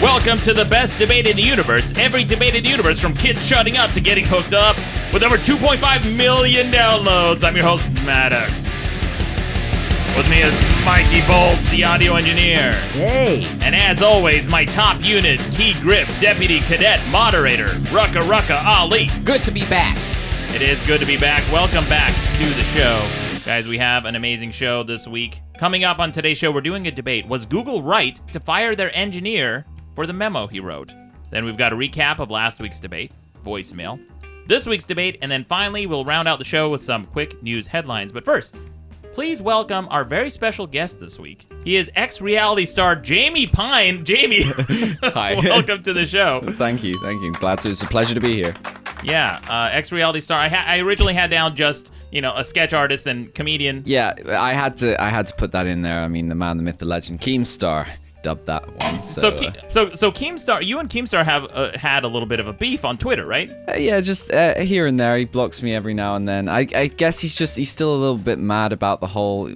Welcome to the best debate in the universe. Every debate in the universe, from kids shutting up to getting hooked up, with over 2.5 million downloads. I'm your host, Maddox. With me is Mikey Bolts, the audio engineer. Hey. And as always, my top unit, key grip, deputy cadet, moderator, Rucka Ali. Good to be back. It is good to be back. Welcome back to the show. Guys, we have an amazing show this week. Coming up on today's show, we're doing a debate. Was Google right to fire their engineer for the memo he wrote? Then we've got a recap of last week's debate, voicemail, this week's debate, and then finally we'll round out the show with some quick news headlines. But first, please welcome our very special guest this week. He is ex-reality star Jamie Pine. Jamie, hi. Welcome to the show. Thank you. It's a pleasure to be here. Yeah, ex-reality star. I originally had down just, a sketch artist and comedian. Yeah, I had to put that in there. I mean, the man, the myth, the legend, Keemstar dubbed that one. So Keemstar, you and Keemstar have had a little bit of a beef on Twitter, right? Yeah, just here and there. He blocks me every now and then. I guess he's still a little bit mad about the whole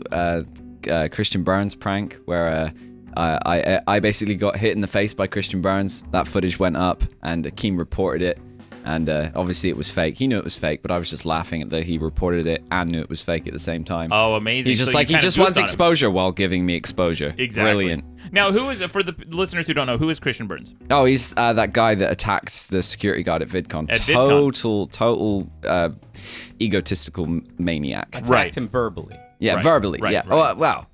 Christian Burns prank, where I basically got hit in the face by Christian Burns. That footage went up, and Keem reported it. And obviously it was fake. He knew it was fake, but I was just laughing at that he reported it and knew it was fake at the same time. Oh, amazing. He's just he just wants exposure while giving me exposure. Exactly. Brilliant. Now, who is, for the listeners who don't know, who is Christian Burns? Oh, he's that guy that attacked the security guard at VidCon. Total egotistical maniac. Attacked him verbally. Yeah, right. verbally. Right, yeah. right. Oh, well,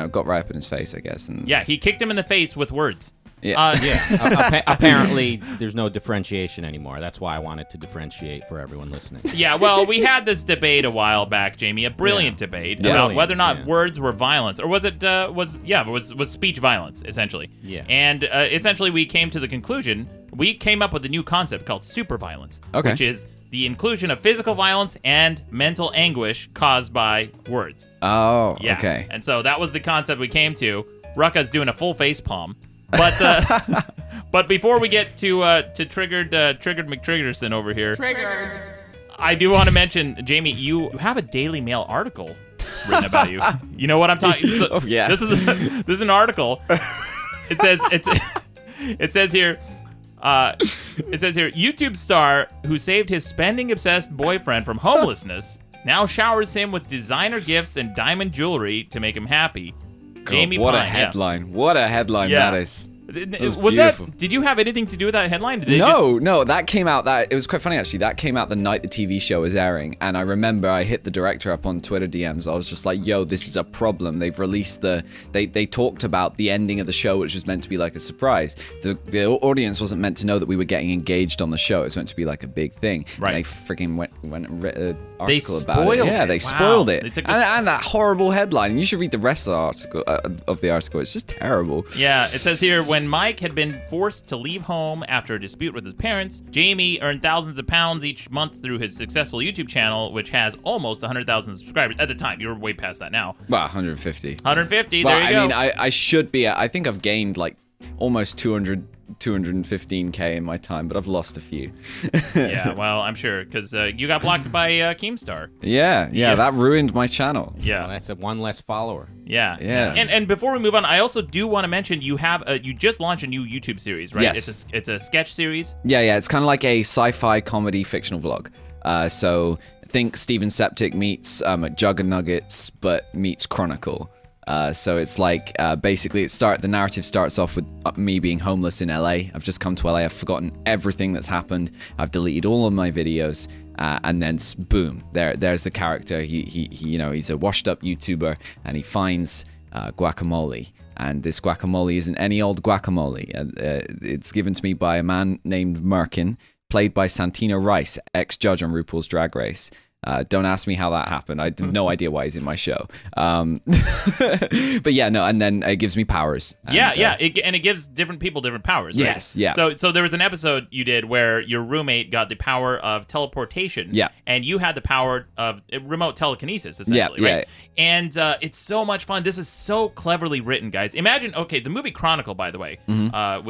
got right up in his face, I guess. And yeah, he kicked him in the face with words. Yeah. Apparently, there's no differentiation anymore. That's why I wanted to differentiate for everyone listening. Yeah, well, we had this debate a while back, Jamie, a brilliant debate about whether or not words were violence, or was it was speech violence, essentially. Yeah. And essentially, we came to the conclusion. We came up with a new concept called super violence, which is the inclusion of physical violence and mental anguish caused by words. Oh, yeah. Okay. And so that was the concept we came to. Rucka's doing a full face palm. But before we get to triggered McTriggerson over here, I do want to mention, Jamie, you have a Daily Mail article written about you. You know what I'm talking? So yeah. This is an article. It says here. YouTube star who saved his spending-obsessed boyfriend from homelessness now showers him with designer gifts and diamond jewelry to make him happy. Jamie what Pine, a headline. Yeah. What a headline that is. Was that? Did you have anything to do with that headline? No, that came out. It was quite funny actually. That came out the night the TV show was airing, and I remember I hit the director up on Twitter DMs. I was just like, "Yo, this is a problem. They've released they talked about the ending of the show, which was meant to be like a surprise. The audience wasn't meant to know that we were getting engaged on the show. It was meant to be like a big thing. Right? And they freaking went and wrote an article they about it. Yeah, they spoiled it. And that horrible headline. You should read the rest of the article. It's just terrible. Yeah, it says here, when Mike had been forced to leave home after a dispute with his parents, Jamie earned thousands of pounds each month through his successful YouTube channel, which has almost 100,000 subscribers. At the time, you're way past that now. Well, 150. 150, well, there you go. I mean, I should be I think I've gained like almost 215k in my time, but I've lost a few. Yeah, well, I'm sure, because you got blocked by Keemstar. Yeah, that ruined my channel. Yeah. Well, that's one less follower. Yeah. Yeah. And before we move on, I also do want to mention you just launched a new YouTube series, right? Yes. It's a sketch series. Yeah, it's kind of like a sci-fi comedy fictional vlog. So think Steven Septic meets Juggernuggets, but meets Chronicle. So it's like basically the narrative starts off with me being homeless in LA. I've just come to LA. I've forgotten everything that's happened. I've deleted all of my videos, and then boom, there's the character. He's a washed-up YouTuber, and he finds guacamole. And this guacamole isn't any old guacamole. It's given to me by a man named Merkin, played by Santino Rice, ex-judge on RuPaul's Drag Race. Don't ask me how that happened. I have no idea why he's in my show. But yeah, no, and then it gives me powers. And, it gives different people different powers, right? Yes, yeah. So there was an episode you did where your roommate got the power of teleportation. Yeah. And you had the power of remote telekinesis, essentially, right? Yeah. And it's so much fun. This is so cleverly written, guys. Imagine, okay, the movie Chronicle, by the way,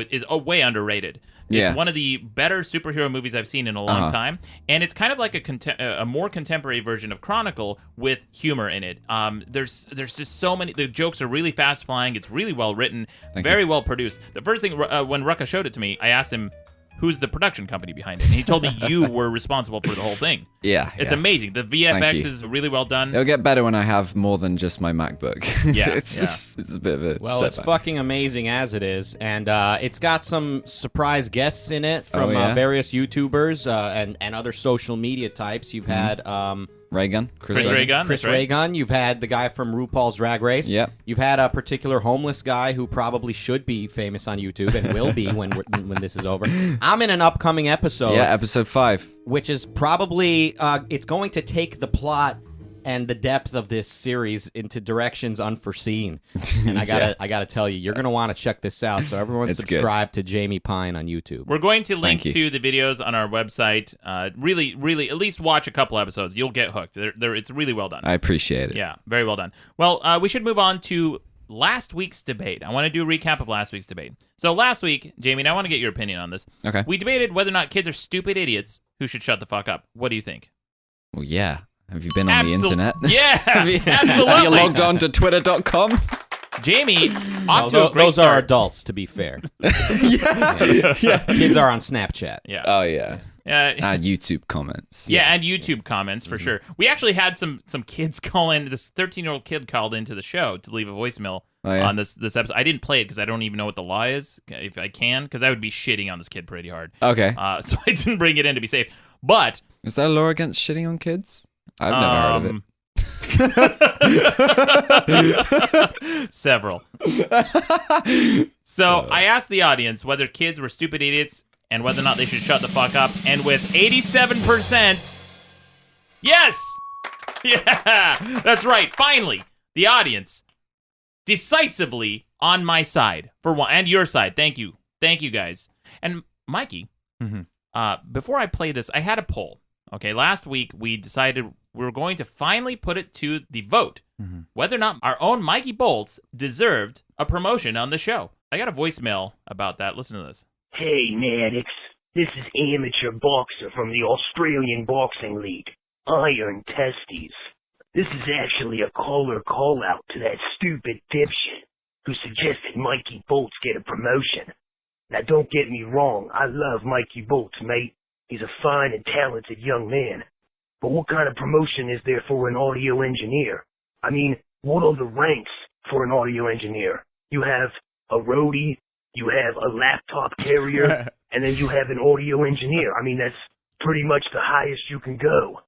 is way underrated. It's one of the better superhero movies I've seen in a long time, and it's kind of like a more contemporary version of Chronicle with humor in it. There's just so many. The jokes are really fast flying. It's really well written, very well produced. The first thing when Rucka showed it to me, I asked him, who's the production company behind it? And he told me you were responsible for the whole thing. Yeah. It's amazing. The VFX is really well done. It'll get better when I have more than just my MacBook. Yeah. It's a bit of a Well, it's setback. fucking amazing as it is, and it's got some surprise guests in it from various YouTubers and other social media types. You've had Raygun? Chris Raygun. Chris that's right. Raygun. You've had the guy from RuPaul's Drag Race. Yep. You've had a particular homeless guy who probably should be famous on YouTube and will be when this is over. I'm in an upcoming episode. Yeah, episode 5. Which is probably it's going to take the plot and the depth of this series into directions unforeseen. And I gotta tell you, you're gonna want to check this out. So everyone subscribe to Jamie Pine on YouTube. We're going to link to the videos on our website. Really, at least watch a couple episodes. You'll get hooked. It's really well done. I appreciate it. Yeah, very well done. Well, we should move on to last week's debate. I want to do a recap of last week's debate. So last week, Jamie, and I want to get your opinion on this. Okay. We debated whether or not kids are stupid idiots who should shut the fuck up. What do you think? Well, yeah. Have you been on the internet? Yeah, absolutely. Have you logged on to twitter.com? Jamie, off to a great those start. are adults, to be fair. Yeah. Kids are on Snapchat. Yeah. Oh, yeah. And YouTube comments. Yeah, and YouTube comments for sure. We actually had some kids call in. This 13-year-old kid called into the show to leave a voicemail on this episode. I didn't play it because I don't even know what the law is. If I can, because I would be shitting on this kid pretty hard. Okay. So I didn't bring it in to be safe. But is that a law against shitting on kids? I've never heard of it. Several. So I asked the audience whether kids were stupid idiots and whether or not they should shut the fuck up. And with 87%, yes! Yeah, that's right. Finally, the audience decisively on my side for one, and your side. Thank you. Thank you, guys. And Mikey, before I play this, I had a poll. Okay, last week we decided we were going to finally put it to the vote whether or not our own Mikey Bolts deserved a promotion on the show. I got a voicemail about that. Listen to this. Hey, Maddox. This is amateur boxer from the Australian Boxing League, Iron Testes. This is actually a caller call-out to that stupid dipshit who suggested Mikey Bolts get a promotion. Now, don't get me wrong. I love Mikey Bolts, mate. He's a fine and talented young man. But what kind of promotion is there for an audio engineer? I mean, what are the ranks for an audio engineer? You have a roadie, you have a laptop carrier, and then you have an audio engineer. I mean, that's pretty much the highest you can go.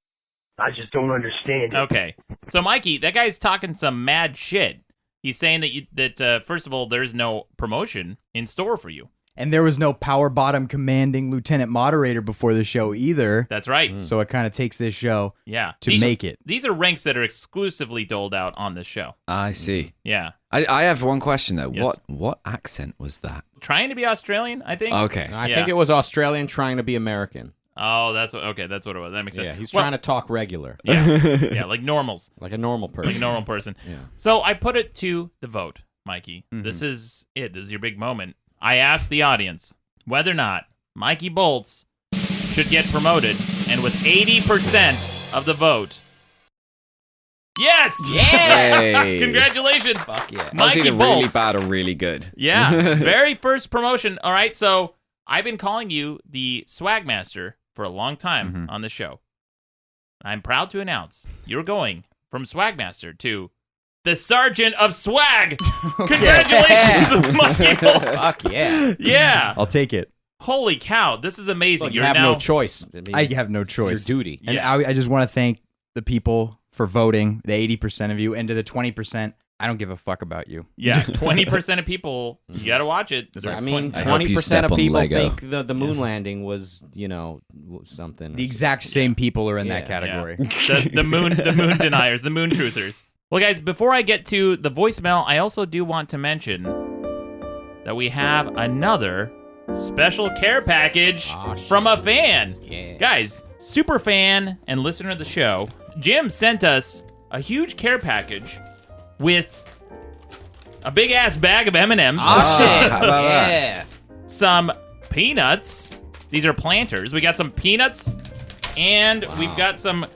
I just don't understand it. Okay. So, Mikey, that guy's talking some mad shit. He's saying that first of all, there's no promotion in store for you. And there was no power bottom commanding lieutenant moderator before the show either. That's right. So it kind of takes this show to make it. These are ranks that are exclusively doled out on this show. I see. Yeah. I have one question, though. Yes. What accent was that? Trying to be Australian, I think. Okay. I think it was Australian trying to be American. Oh, that's what it was. That makes sense. Yeah, he's trying to talk regular. Yeah, like normals. Like a normal person. Like a normal person. Yeah. So I put it to the vote, Mikey. This is it. This is your big moment. I asked the audience whether or not Mikey Bolts should get promoted, and with 80% of the vote, yes! Yeah! Hey. Congratulations! Fuck yeah. Was Mikey either really Bolts. bad or really good? Yeah, very first promotion. All right, so I've been calling you the Swag Master for a long time on the show. I'm proud to announce you're going from Swag Master to the Sergeant of Swag. Congratulations, Mikey Bolts. Fuck yeah. Yeah. I'll take it. Holy cow, this is amazing. Look, you You're have now no choice. I, mean, I have no it's choice. your duty. And Yeah. I just want to thank the people for voting, the 80% of you, and to the 20%, I don't give a fuck about you. Yeah, 20% of people, you got to watch it. I There's mean, I hope you 20% step of on people Lego. think the moon landing was, something. The exact same people are in that Yeah. category. the moon deniers, the moon truthers. Well, guys, before I get to the voicemail, I also do want to mention that we have another special care package Aw, shit. from a fan. Yeah. Guys, super fan and listener of the show, Jim sent us a huge care package with a big ass bag of M&Ms. Oh, shit. how about that? Yeah. Some peanuts. These are planters. We got some peanuts, and we've got some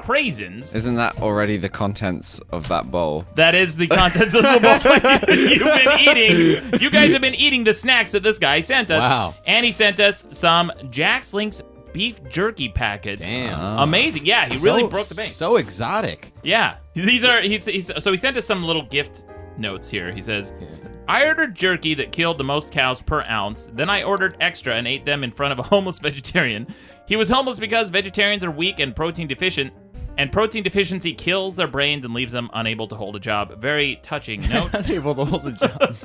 craisins. Isn't that already the contents of that bowl? That is the contents of the bowl you've been eating. You guys have been eating the snacks that this guy sent us. Wow. And he sent us some Jack's Link's beef jerky packets. Damn. Amazing. Yeah, he really broke the bank. So exotic. Yeah. These are, so he sent us some little gift notes here. He says, I ordered jerky that killed the most cows per ounce. Then I ordered extra and ate them in front of a homeless vegetarian. He was homeless because vegetarians are weak and protein deficient. And protein deficiency kills their brains and leaves them unable to hold a job. Very touching note. Unable to hold a job.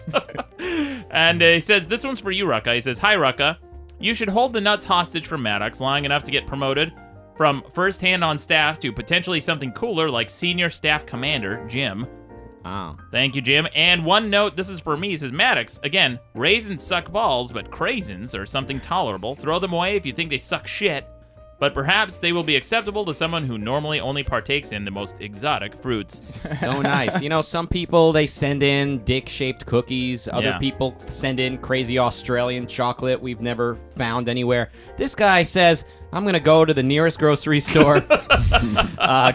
And he says, this one's for you, Rucka. He says, hi, Rucka. You should hold the nuts hostage for Maddox, long enough to get promoted from first hand on staff to potentially something cooler like senior staff commander, Jim. Wow. Thank you, Jim. And one note, this is for me. He says, Maddox, again, raisins suck balls, but craisins are something tolerable. Throw them away if you think they suck shit. But perhaps they will be acceptable to someone who normally only partakes in the most exotic fruits. So nice. You know, some people, they send in dick-shaped cookies. Other Yeah. people send in crazy Australian chocolate we've never found anywhere. This guy says, I'm going to go to the nearest grocery store,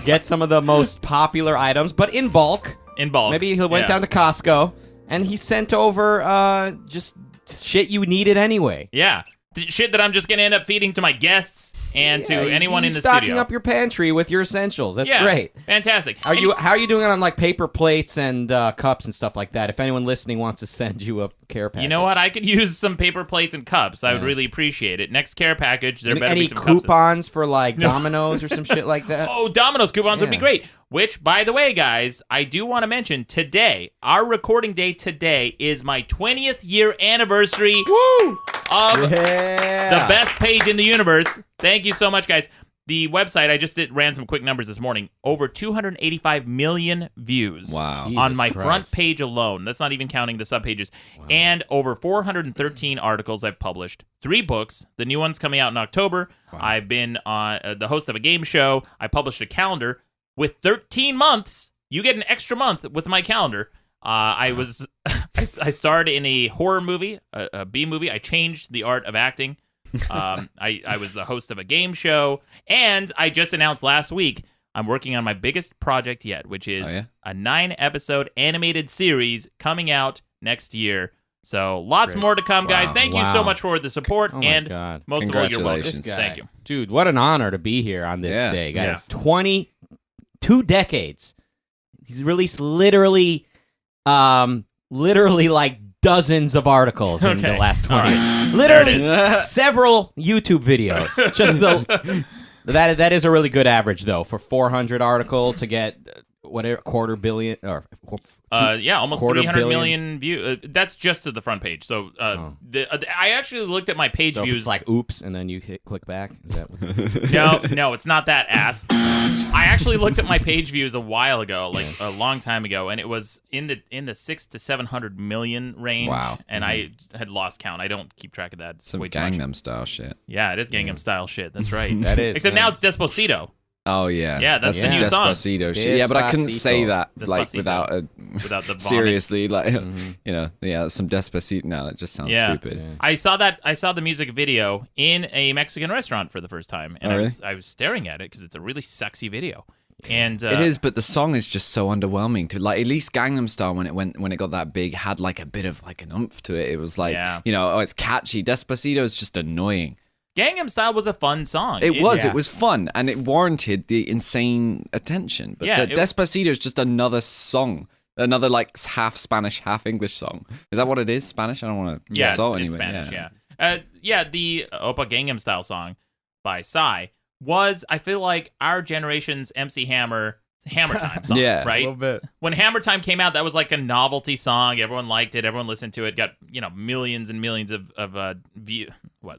get some of the most popular items, but in bulk. In bulk. Maybe he went Yeah. down to Costco, and he sent over just shit you needed anyway. Yeah. Shit that I'm just going to end up feeding to my guests and to anyone in the stocking studio. up your pantry with your essentials. That's Yeah. great. Fantastic. How are you doing on like paper plates and cups and stuff like that? If anyone listening wants to send you a care package, You know what? I could use some paper plates and cups. I would really appreciate it. Next care package, there better Any be some cups. coupons for like Domino's or some shit like that? Oh, Domino's coupons would be Yeah. great. Which, by the way, guys, I do want to mention today, our recording day today is my 20th year anniversary of the best page in the universe. Thank you so much, guys. The website, I just ran some quick numbers this morning. Over 285 million views Wow. Jesus on my Christ. front page alone. That's not even counting the subpages. And over 413 articles I've published. 3 books. The new one's coming out in October. I've been the host of a game show. I published a calendar. With 13 months, you get an extra month with my calendar. I starred in a horror movie, a B movie. I changed the art of acting. I was the host of a game show, and I just announced last week I'm working on my biggest project yet, which is a 9-episode animated series coming out next year. So lots more to come, guys. Thank you so much for the support, and God. most of all, your welcome. Congratulations. Thank you. Dude, what an honor to be here on this day, guys. Yeah. 22 decades. He's released literally like dozens of articles in the last 20 years. Literally several YouTube videos. Just that is a really good average though for 400 article to get whatever $250 million or almost 300 $250 million views. That's just to the front page. So I actually looked at my page so views. it's like oops, and then you click back. Is that what No, it's not that ass. I actually looked at my page views a while ago, like a long time ago, and it was in the 600 to 700 million range. Wow. And I had lost count. I don't keep track of that. It's Some way too much. Gangnam Style shit. Yeah, it is Gangnam Style shit. That's right. That is. Except now it's Despacito. Oh yeah, Yeah, that's the new song. Despacito shit. Yeah, but I couldn't say that like Despacito. without Without the vomit. seriously, like some Despacito. No, it just sounds stupid. Yeah. I saw the music video in a Mexican restaurant for the first time, and I was staring at it because it's a really sexy video. And It is, but the song is just so underwhelming. To like, at least Gangnam Style when it got that big had like a bit of like an oomph to it. It was like it's catchy. Despacito is just annoying. Gangnam Style was a fun song. It was fun, and it warranted the insane attention. But Despacito is just another song, another like half Spanish, half English song. Is that what it is? Spanish? I don't want to insult it's anyone. Spanish. The Oppa Gangnam Style song by Psy was, I feel like, our generation's MC Hammer Time song, Yeah, right? A little bit. When Hammer Time came out, that was like a novelty song. Everyone liked it. Everyone listened to it. Got millions and millions of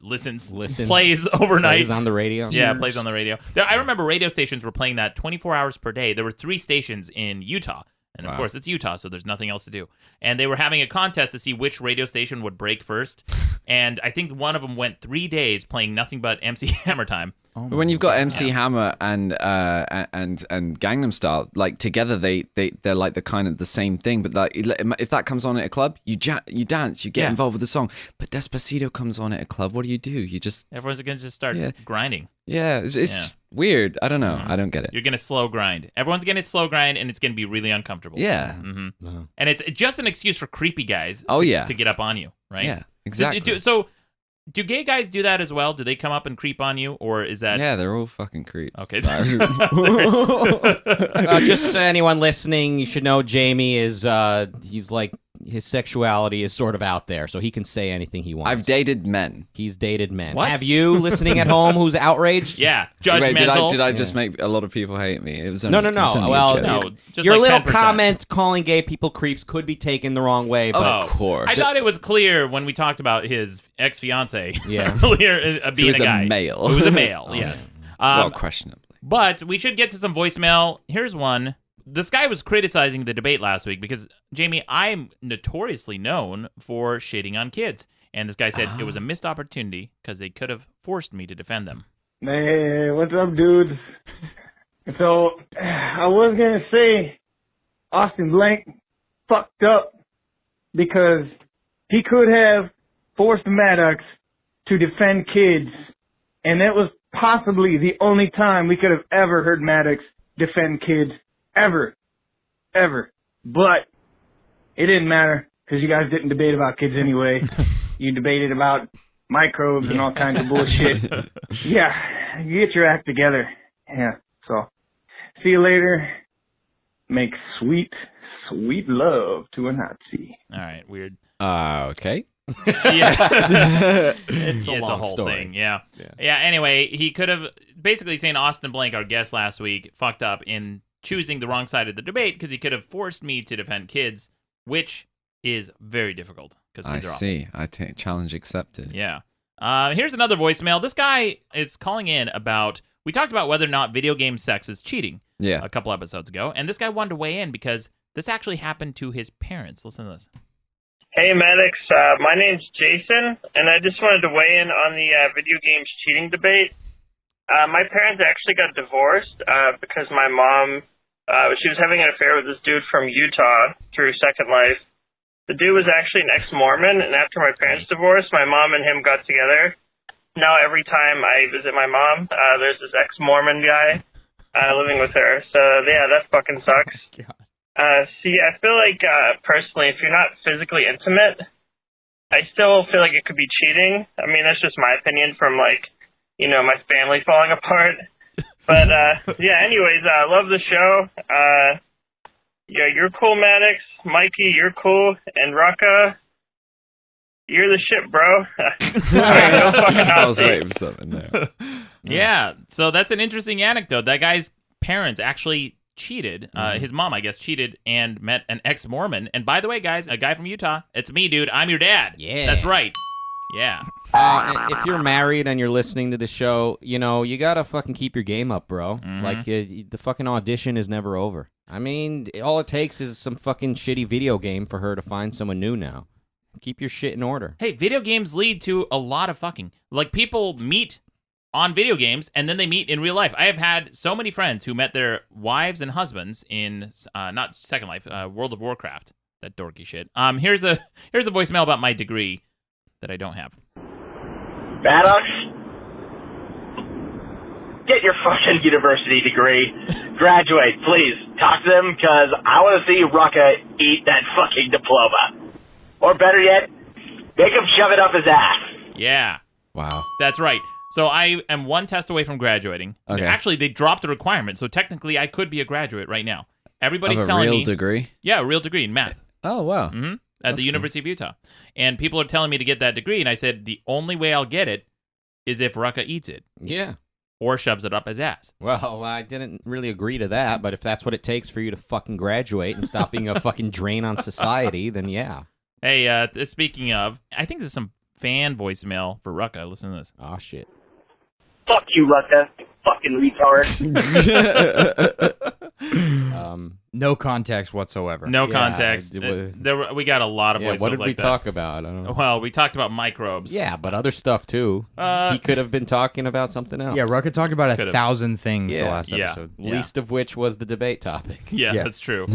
listens, plays overnight. Plays on the radio. Yeah, plays on the radio. I remember radio stations were playing that 24 hours per day. There were 3 stations in Utah. And, of course, it's Utah, so there's nothing else to do. And they were having a contest to see which radio station would break first. And I think one of them went 3 days playing nothing but MC Hammer Time. But when you've got MC Hammer and Gangnam Style, like together they're like the kind of the same thing. But like if that comes on at a club, you dance, you get involved with the song. But Despacito comes on at a club, what do? You just Everyone's gonna just start grinding. it's Weird. I don't know. I don't get it. You're going to slow grind. Everyone's going to slow grind, and it's going to be really uncomfortable. Yeah. Mm-hmm. And it's just an excuse for creepy guys to get up on you, right? Yeah, exactly. So do gay guys do that as well? Do they come up and creep on you, or is that... Yeah, they're all fucking creeps. Okay. Just so anyone listening, you should know Jamie is, he's like, his sexuality is sort of out there, so he can say anything he wants. I've dated men. He's dated men. What? Have you, listening at home, who's outraged? Yeah, judgmental. Wait, did I just make a lot of people hate me? It was No. only, It was only a Well, joke. No, just your like little 10%. comment calling gay people creeps could be taken the wrong way, but Of course. I thought it was clear when we talked about his ex-fiance Yeah. earlier being was a guy. a male. Who was a male, yes. Well, questionably. But we should get to some voicemail. Here's one. This guy was criticizing the debate last week because, Jamie, I'm notoriously known for shitting on kids. And this guy said it was a missed opportunity because they could have forced me to defend them. Hey, what's up, dudes? So, I was going to say Austin Blank fucked up because he could have forced Maddox to defend kids, and that was possibly the only time we could have ever heard Maddox defend kids. Ever. But it didn't matter because you guys didn't debate about kids anyway. You debated about microbes and all kinds of bullshit. Yeah, you get your act together. Yeah, so see you later. Make sweet, sweet love to a Nazi. All right, weird. Okay. Yeah. It's a a long whole story. thing, yeah. Anyway, he could have basically saying Austin Blank, our guest last week, fucked up in choosing the wrong side of the debate because he could have forced me to defend kids, which is very difficult because kids are awful. See. I take challenge accepted. Yeah. Here's another voicemail. This guy is calling in about, we talked about whether or not video game sex is cheating Yeah. a couple episodes ago, and this guy wanted to weigh in because this actually happened to his parents. Listen to this. Hey, Maddox. My name's Jason, and I just wanted to weigh in on the video games cheating debate. My parents actually got divorced because my mom, she was having an affair with this dude from Utah through Second Life. The dude was actually an ex-Mormon, and after my parents divorced, my mom and him got together. Now every time I visit my mom, there's this ex-Mormon guy living with her. So, yeah, that fucking sucks. See, I feel like, personally, if you're not physically intimate, I still feel like it could be cheating. I mean, that's just my opinion from, like, you know, my family falling apart. But, yeah, anyways, love the show. Yeah, you're cool, Maddox. Mikey, you're cool. And Rucka, you're the shit, bro. I was waiting for something there. Yeah, so that's an interesting anecdote. That guy's parents actually cheated. His mom, I guess, cheated and met an ex-Mormon. And by the way, guys, a guy from Utah, it's me, dude. I'm your dad. Yeah. That's right. Yeah. If you're married and you're listening to the show, you know, you gotta fucking keep your game up, bro. Like, the fucking audition is never over. I mean, all it takes is some fucking shitty video game for her to find someone new now. Keep your shit in order. Hey, video games lead to a lot of fucking. Like, people meet on video games, and then they meet in real life. I have had so many friends who met their wives and husbands in, not Second Life, World of Warcraft. That dorky shit. Here's a voicemail about my degree that I don't have. Maddox, get your fucking university degree. Graduate, please. Talk to them, because I want to see Rucka eat that fucking diploma. Or better yet, make him shove it up his ass. Yeah. Wow. That's right. So I am one test away from graduating. Okay. Actually, they dropped the requirement, so technically I could be a graduate right now. Everybody's Of a telling real me... degree? Yeah, a real degree in math. Oh, wow. Mm-hmm. At That's the cool. University of Utah. And people are telling me to get that degree, and I said the only way I'll get it is if Rucka eats it. Yeah. Or shoves it up his ass. Well, I didn't really agree to that, but if that's what it takes for you to fucking graduate and stop being a fucking drain on society, then yeah. Hey, speaking of, I think there's some fan voicemail for Rucka. Listen to this. Oh, shit. Fuck you, Rucka. Fucking retard. No context whatsoever. No Yeah, context. We got a lot of voicemails what did we like that. talk about? I don't know. Well, we talked about microbes. Yeah, but other stuff, too. He could have been talking about something else. Yeah, Rucka talked about Could've. 1,000 things the Yeah. last Yeah. episode. Least of which was the debate topic. Yeah, Yeah. that's true.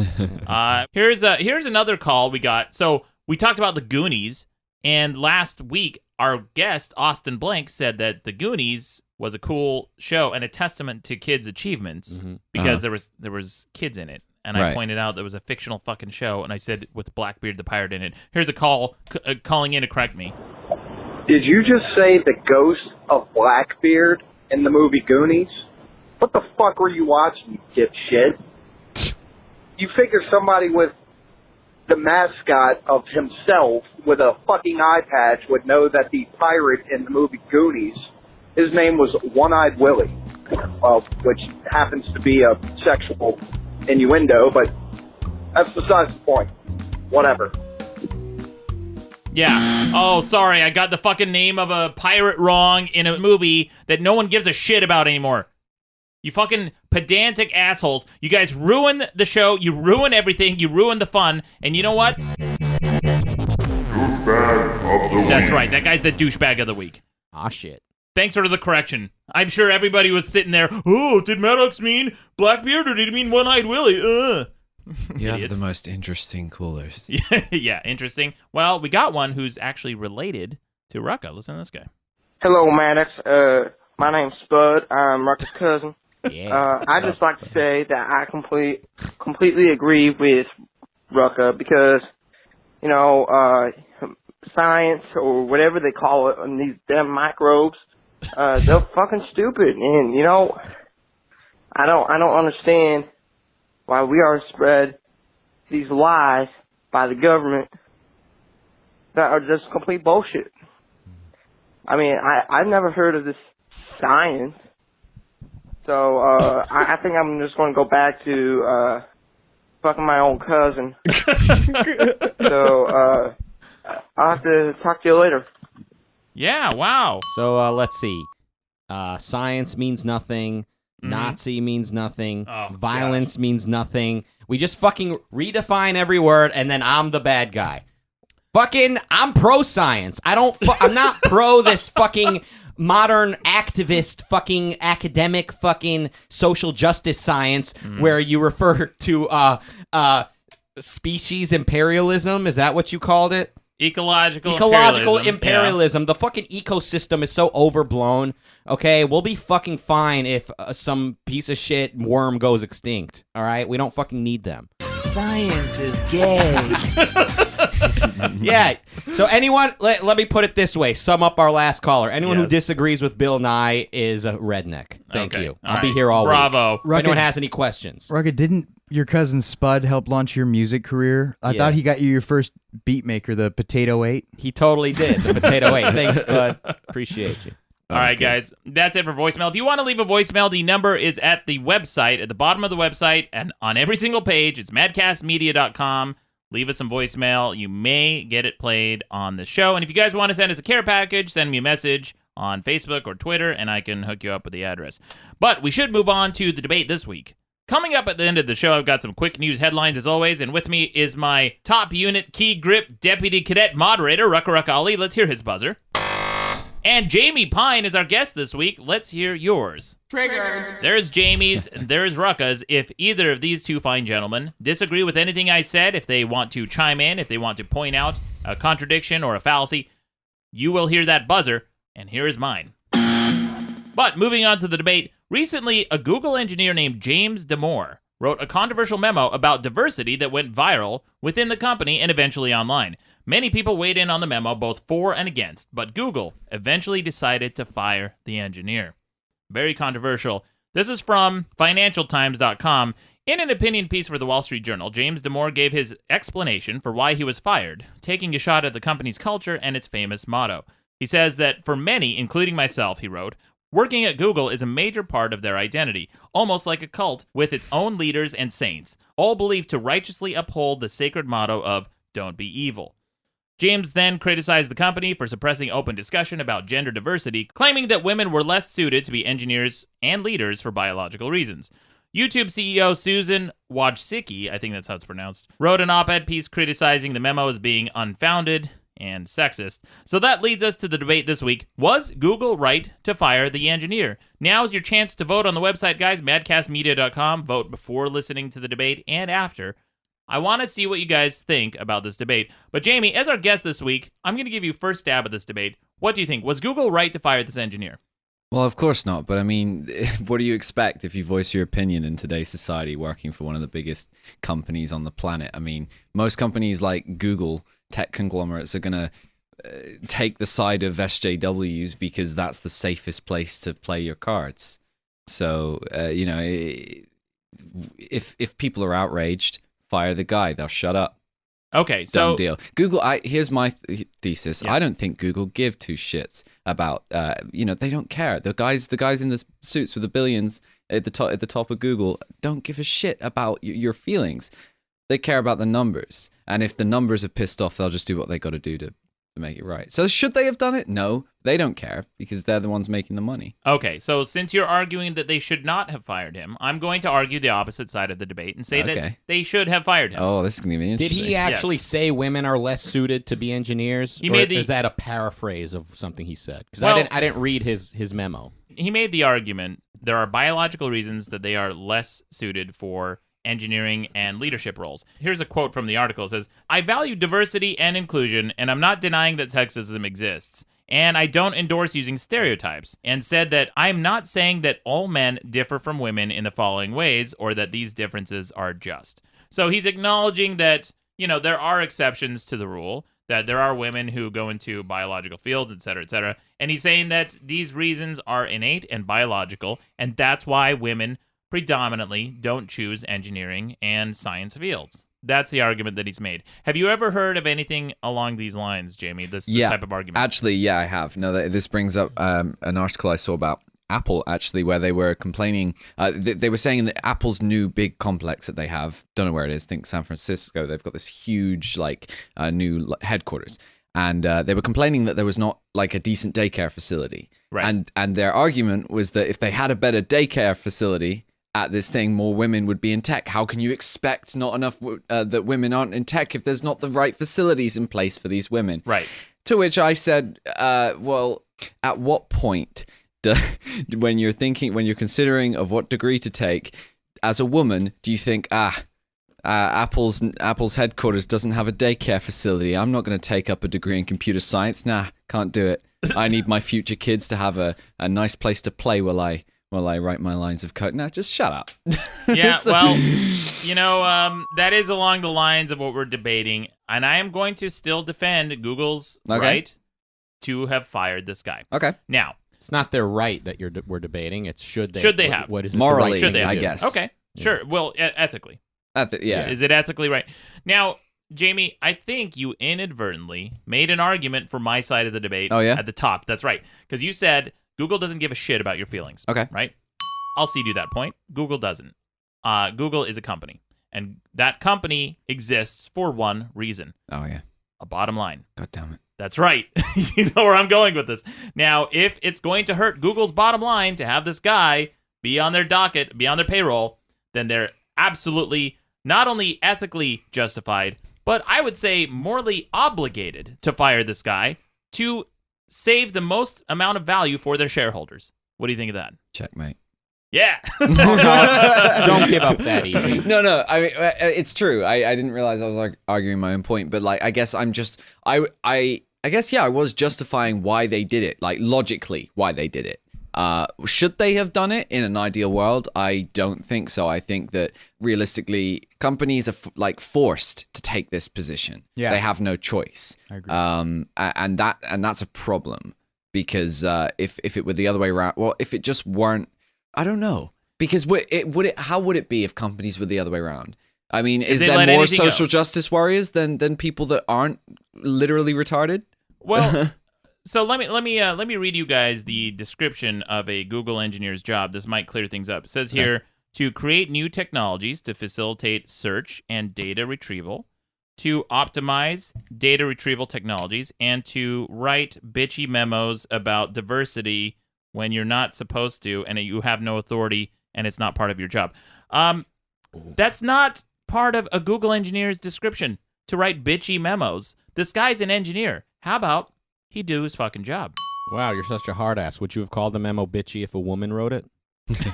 Here's another call we got. So we talked about the Goonies, and last week our guest Austin Blank said that the Goonies was a cool show and a testament to kids' achievements because there was kids in it. And I pointed out there was a fictional fucking show, and I said with Blackbeard the pirate in it. Here's a calling in to correct me. Did you just say the ghost of Blackbeard in the movie Goonies? What the fuck were you watching, you dipshit? You figure somebody with the mascot of himself with a fucking eye patch would know that the pirate in the movie Goonies, his name was One-Eyed Willie, which happens to be a sexual innuendo, but that's besides the point. Whatever. Yeah. Oh, sorry. I got the fucking name of a pirate wrong in a movie that no one gives a shit about anymore. You fucking pedantic assholes. You guys ruin the show. You ruin everything. You ruin the fun. And you know what? Douchebag of the week. That's right. That guy's the douchebag of the week. Ah, shit. Thanks for the correction. I'm sure everybody was sitting there, oh, did Maddox mean Blackbeard or did he mean One-Eyed Willie? You have the most interesting callers. Yeah, interesting. Well, we got one who's actually related to Rucka. Listen to this guy. Hello, Maddox. My name's Spud. I'm Rucka's cousin. Yeah. I just like to say that I completely agree with Rucka because, science or whatever they call it, and these damn microbes, they're fucking stupid. And, I don't understand why we are spread these lies by the government that are just complete bullshit. I mean, I've never heard of this science. So, I think I'm just going to go back to, fucking my own cousin. So, I'll have to talk to you later. Yeah, wow. So, let's see. Science means nothing. Nazi means nothing. Violence means nothing. We just fucking redefine every word, and then I'm the bad guy. Fucking, I'm pro-science. I'm not pro this fucking modern activist fucking academic fucking social justice science where you refer to species imperialism. Is that what you called it? Ecological imperialism. Yeah. The fucking ecosystem is so overblown. Okay, we'll be fucking fine if some piece of shit worm goes extinct. All right, we don't fucking need them. Science is gay. Yeah. So anyone, let me put it this way. Sum up our last caller. Anyone who disagrees with Bill Nye is a redneck. Thank you. I'll be here all week. Bravo. If anyone has any questions. Rucka, didn't your cousin Spud help launch your music career? I thought he got you your first beat maker, the Potato 8. He totally did, the Potato 8. Thanks, Spud. Appreciate you. All right, guys. That's it for voicemail. If you want to leave a voicemail, the number is at the website, at the bottom of the website, and on every single page. It's madcastmedia.com. Leave us some voicemail. You may get it played on the show. And if you guys want to send us a care package, send me a message on Facebook or Twitter, and I can hook you up with the address. But we should move on to the debate this week. Coming up at the end of the show, I've got some quick news headlines as always, and with me is my top unit key grip deputy cadet moderator, Rucka Ali. Let's hear his buzzer. And Jamie Pine is our guest this week. Let's hear yours. Trigger. There's Jamie's, there's Rucka's. If either of these two fine gentlemen disagree with anything I said, if they want to chime in, if they want to point out a contradiction or a fallacy, you will hear that buzzer, and here is mine. But moving on to the debate, recently a Google engineer named James Damore wrote a controversial memo about diversity that went viral within the company and eventually online. Many people weighed in on the memo, both for and against, but Google eventually decided to fire the engineer. Very controversial. This is from FinancialTimes.com. In an opinion piece for the Wall Street Journal, James Damore gave his explanation for why he was fired, taking a shot at the company's culture and its famous motto. He says that for many, including myself, he wrote, working at Google is a major part of their identity, almost like a cult with its own leaders and saints, all believed to righteously uphold the sacred motto of don't be evil. James then criticized the company for suppressing open discussion about gender diversity, claiming that women were less suited to be engineers and leaders for biological reasons. YouTube CEO Susan Wojcicki, I think that's how it's pronounced, wrote an op-ed piece criticizing the memo as being unfounded and sexist. So that leads us to the debate this week. Was Google right to fire the engineer? Now's your chance to vote on the website, guys, madcastmedia.com. Vote before listening to the debate and after. I want to see what you guys think about this debate. But Jamie, as our guest this week, I'm going to give you first stab at this debate. What do you think? Was Google right to fire this engineer? Well, of course not. But I mean, what do you expect if you voice your opinion in today's society working for one of the biggest companies on the planet? I mean, most companies like Google, tech conglomerates, are going to take the side of SJWs because that's the safest place to play your cards. So, if people are outraged, fire the guy. They'll shut up. Okay, so done deal. Google. Here's my thesis. Yeah. I don't think Google give two shits about. They don't care. The guys in the suits with the billions at the top of Google don't give a shit about your feelings. They care about the numbers, and if the numbers are pissed off, they'll just do what they got to do to make it right. So should they have done it? No, they don't care because they're the ones making the money. Okay, so since you're arguing that they should not have fired him, I'm going to argue the opposite side of the debate and say that they should have fired him. Oh, this is going to be interesting. Did he actually say women are less suited to be engineers? Or is that a paraphrase of something he said? Because I didn't read his memo. He made the argument there are biological reasons that they are less suited for engineering and leadership roles. Here's a quote from the article. It says, "I value diversity and inclusion, and I'm not denying that sexism exists. And I don't endorse using stereotypes," and said that I'm not saying that all men differ from women in the following ways or that these differences are just. So he's acknowledging that, there are exceptions to the rule, that there are women who go into biological fields, et cetera, and he's saying that these reasons are innate and biological, and that's why women predominantly don't choose engineering and science fields. That's the argument that he's made. Have you ever heard of anything along these lines, Jamie, this type of argument? Actually, yeah, I have. No, this brings up an article I saw about Apple, actually, where they were complaining. They were saying that Apple's new big complex that they have, don't know where it is, I think San Francisco, they've got this huge new headquarters. And they were complaining that there was not a decent daycare facility. Right. And their argument was that if they had a better daycare facility at this thing, more women would be in tech. How can you expect not enough that women aren't in tech if there's not the right facilities in place for these women? Right. To which I said, well, at what point, when you're considering of what degree to take, as a woman, do you think, Apple's headquarters doesn't have a daycare facility, I'm not going to take up a degree in computer science. Nah, can't do it. I need my future kids to have a nice place to play while I write my lines of code. Now, just shut up. Yeah, well, that is along the lines of what we're debating, and I am going to still defend Google's right to have fired this guy. Okay. Now, it's not their right that we're debating. It's should they? Should they have? What is it? Morally, the right thing I to do? guess. Okay, sure. Well, ethically. Yeah. Is it ethically right? Now, Jamie, I think you inadvertently made an argument for my side of the debate. Oh, yeah? At the top. That's right. Because you said Google doesn't give a shit about your feelings. Okay. Right? I'll cede you that point. Google doesn't. Google is a company. And that company exists for one reason. Oh, yeah. A bottom line. God damn it. That's right. You know where I'm going with this. Now, if it's going to hurt Google's bottom line to have this guy be on their docket, be on their payroll, then they're absolutely not only ethically justified, but I would say morally obligated to fire this guy to save the most amount of value for their shareholders. What do you think of that? Checkmate. Yeah. Don't give up that easy. No. I mean, it's true. I didn't realize I was arguing my own point, but I guess I'm just I guess I was justifying why they did it, logically why they did it. Should they have done it in an ideal world? I don't think so. I think that realistically, companies are forced to take this position. Yeah. They have no choice. I agree. And that's a problem because if it were the other way around, well, if it just weren't, I don't know. Because how would it be if companies were the other way around? I mean, is there more social justice warriors than people that aren't literally retarded? Well, so let me read you guys the description of a Google engineer's job. This might clear things up. It says here, to create new technologies to facilitate search and data retrieval, to optimize data retrieval technologies, and to write bitchy memos about diversity when you're not supposed to and you have no authority and it's not part of your job. That's not part of a Google engineer's description, to write bitchy memos. This guy's an engineer. How about he do his fucking job? Wow, you're such a hard ass. Would you have called the memo bitchy if a woman wrote it?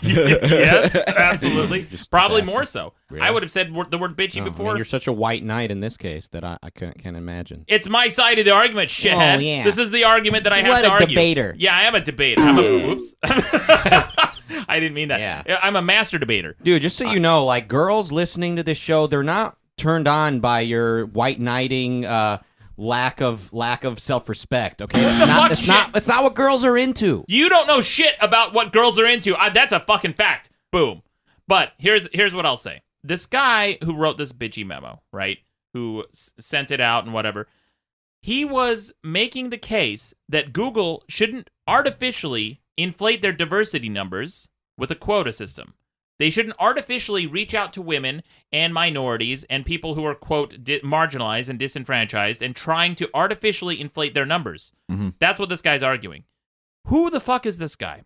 Yes, absolutely. Probably asking. more so. Really? I would have said the word bitchy Oh, before. man, you're such a white knight in this case that I can't imagine. It's my side of the argument, shithead. Oh, yeah. This is the argument that I have What to a argue. debater. Yeah, I am a debater. Whoops. I didn't mean that. Yeah. I'm a master debater. Dude, just so you know, like, girls listening to this show, they're not turned on by your white knighting lack of self-respect, okay? It's not what girls are into. You don't know shit about what girls are into. That's a fucking fact. Boom. But here's what I'll say. This guy who wrote this bitchy memo, right, who sent it out and whatever, he was making the case that Google shouldn't artificially inflate their diversity numbers with a quota system. They shouldn't artificially reach out to women and minorities and people who are, quote, marginalized and disenfranchised and trying to artificially inflate their numbers. Mm-hmm. That's what this guy's arguing. Who the fuck is this guy?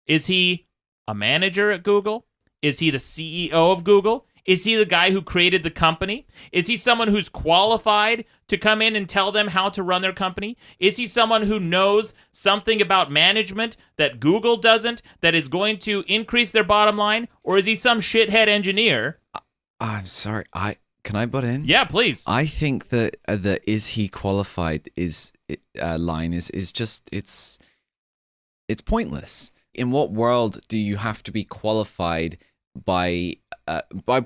Is he a manager at Google? Is he the CEO of Google? Is he the guy who created the company? Is he someone who's qualified to come in and tell them how to run their company? Is he someone who knows something about management that Google doesn't, that is going to increase their bottom line? Or is he some shithead engineer? I'm sorry. Can I butt in? Yeah, please. I think that the is he qualified line is just it's pointless. In what world do you have to be qualified by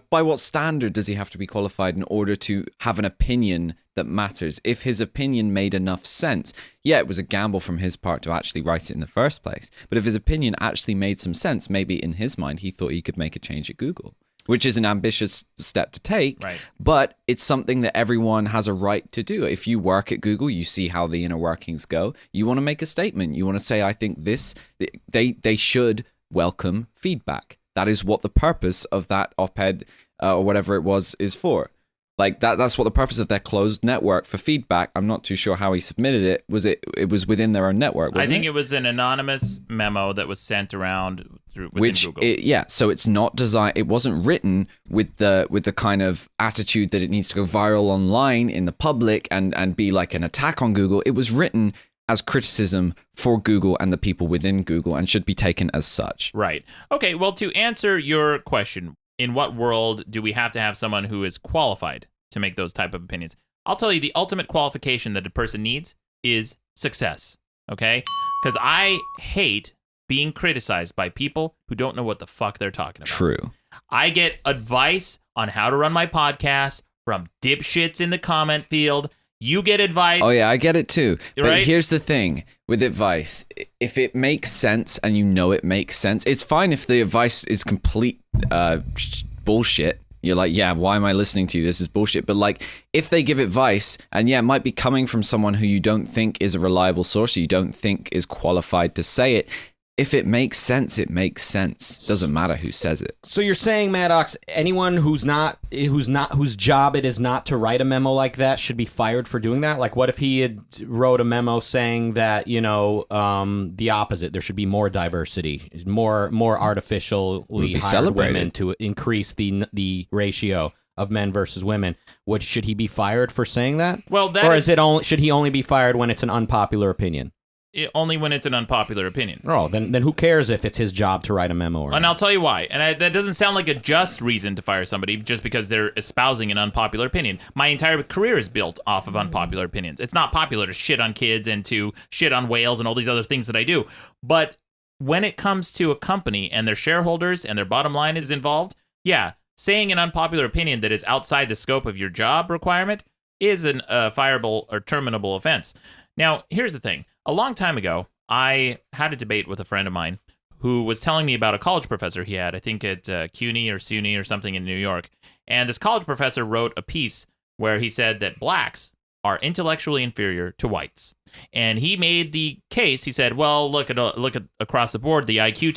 what standard does he have to be qualified in order to have an opinion that matters? If his opinion made enough sense, yeah, it was a gamble from his part to actually write it in the first place. But if his opinion actually made some sense, maybe in his mind he thought he could make a change at Google, which is an ambitious step to take, right? But it's something that everyone has a right to do. If you work at Google, you see how the inner workings go. You want to make a statement. You want to say, I think they should welcome feedback. That is what the purpose of that op-ed or whatever it was is for. Like that's what the purpose of their closed network for feedback. I'm not too sure how he submitted it. It was within their own network, wasn't I think it was an anonymous memo that was sent around within Google. So it's not designed. It wasn't written with the kind of attitude that it needs to go viral online in the public and be like an attack on Google. It was written as criticism for Google and the people within Google and should be taken as such. Right. Okay, well, to answer your question, in what world do we have to have someone who is qualified to make those type of opinions? I'll tell you, the ultimate qualification that a person needs is success, okay? Because I hate being criticized by people who don't know what the fuck they're talking about. True. I get advice on how to run my podcast from dipshits in the comment field. You get advice. Oh, yeah, I get it too. But right? Here's the thing with advice. If it makes sense and you know it makes sense, it's fine if the advice is complete bullshit. You're like, yeah, why am I listening to you? This is bullshit. But like, if they give advice, and yeah, it might be coming from someone who you don't think is a reliable source, or you don't think is qualified to say it, if it makes sense, it makes sense. Doesn't matter who says it. So you're saying, Maddox, anyone whose job it is not to write a memo like that should be fired for doing that? Like, what if he had wrote a memo saying that, the opposite, there should be more diversity, more artificially hired women to increase the ratio of men versus women? Should he be fired for saying that? Well, should he only be fired when it's an unpopular opinion? Only when it's an unpopular opinion. Oh, then who cares if it's his job to write a memo? And I'll tell you why. And that doesn't sound like a just reason to fire somebody just because they're espousing an unpopular opinion. My entire career is built off of unpopular opinions. It's not popular to shit on kids and to shit on whales and all these other things that I do. But when it comes to a company and their shareholders and their bottom line is involved, yeah, saying an unpopular opinion that is outside the scope of your job requirement is a fireable or terminable offense. Now, here's the thing. A long time ago, I had a debate with a friend of mine who was telling me about a college professor he had, I think at CUNY or SUNY or something in New York. And this college professor wrote a piece where he said that blacks are intellectually inferior to whites. And he made the case, he said, well, look at across the board, the IQ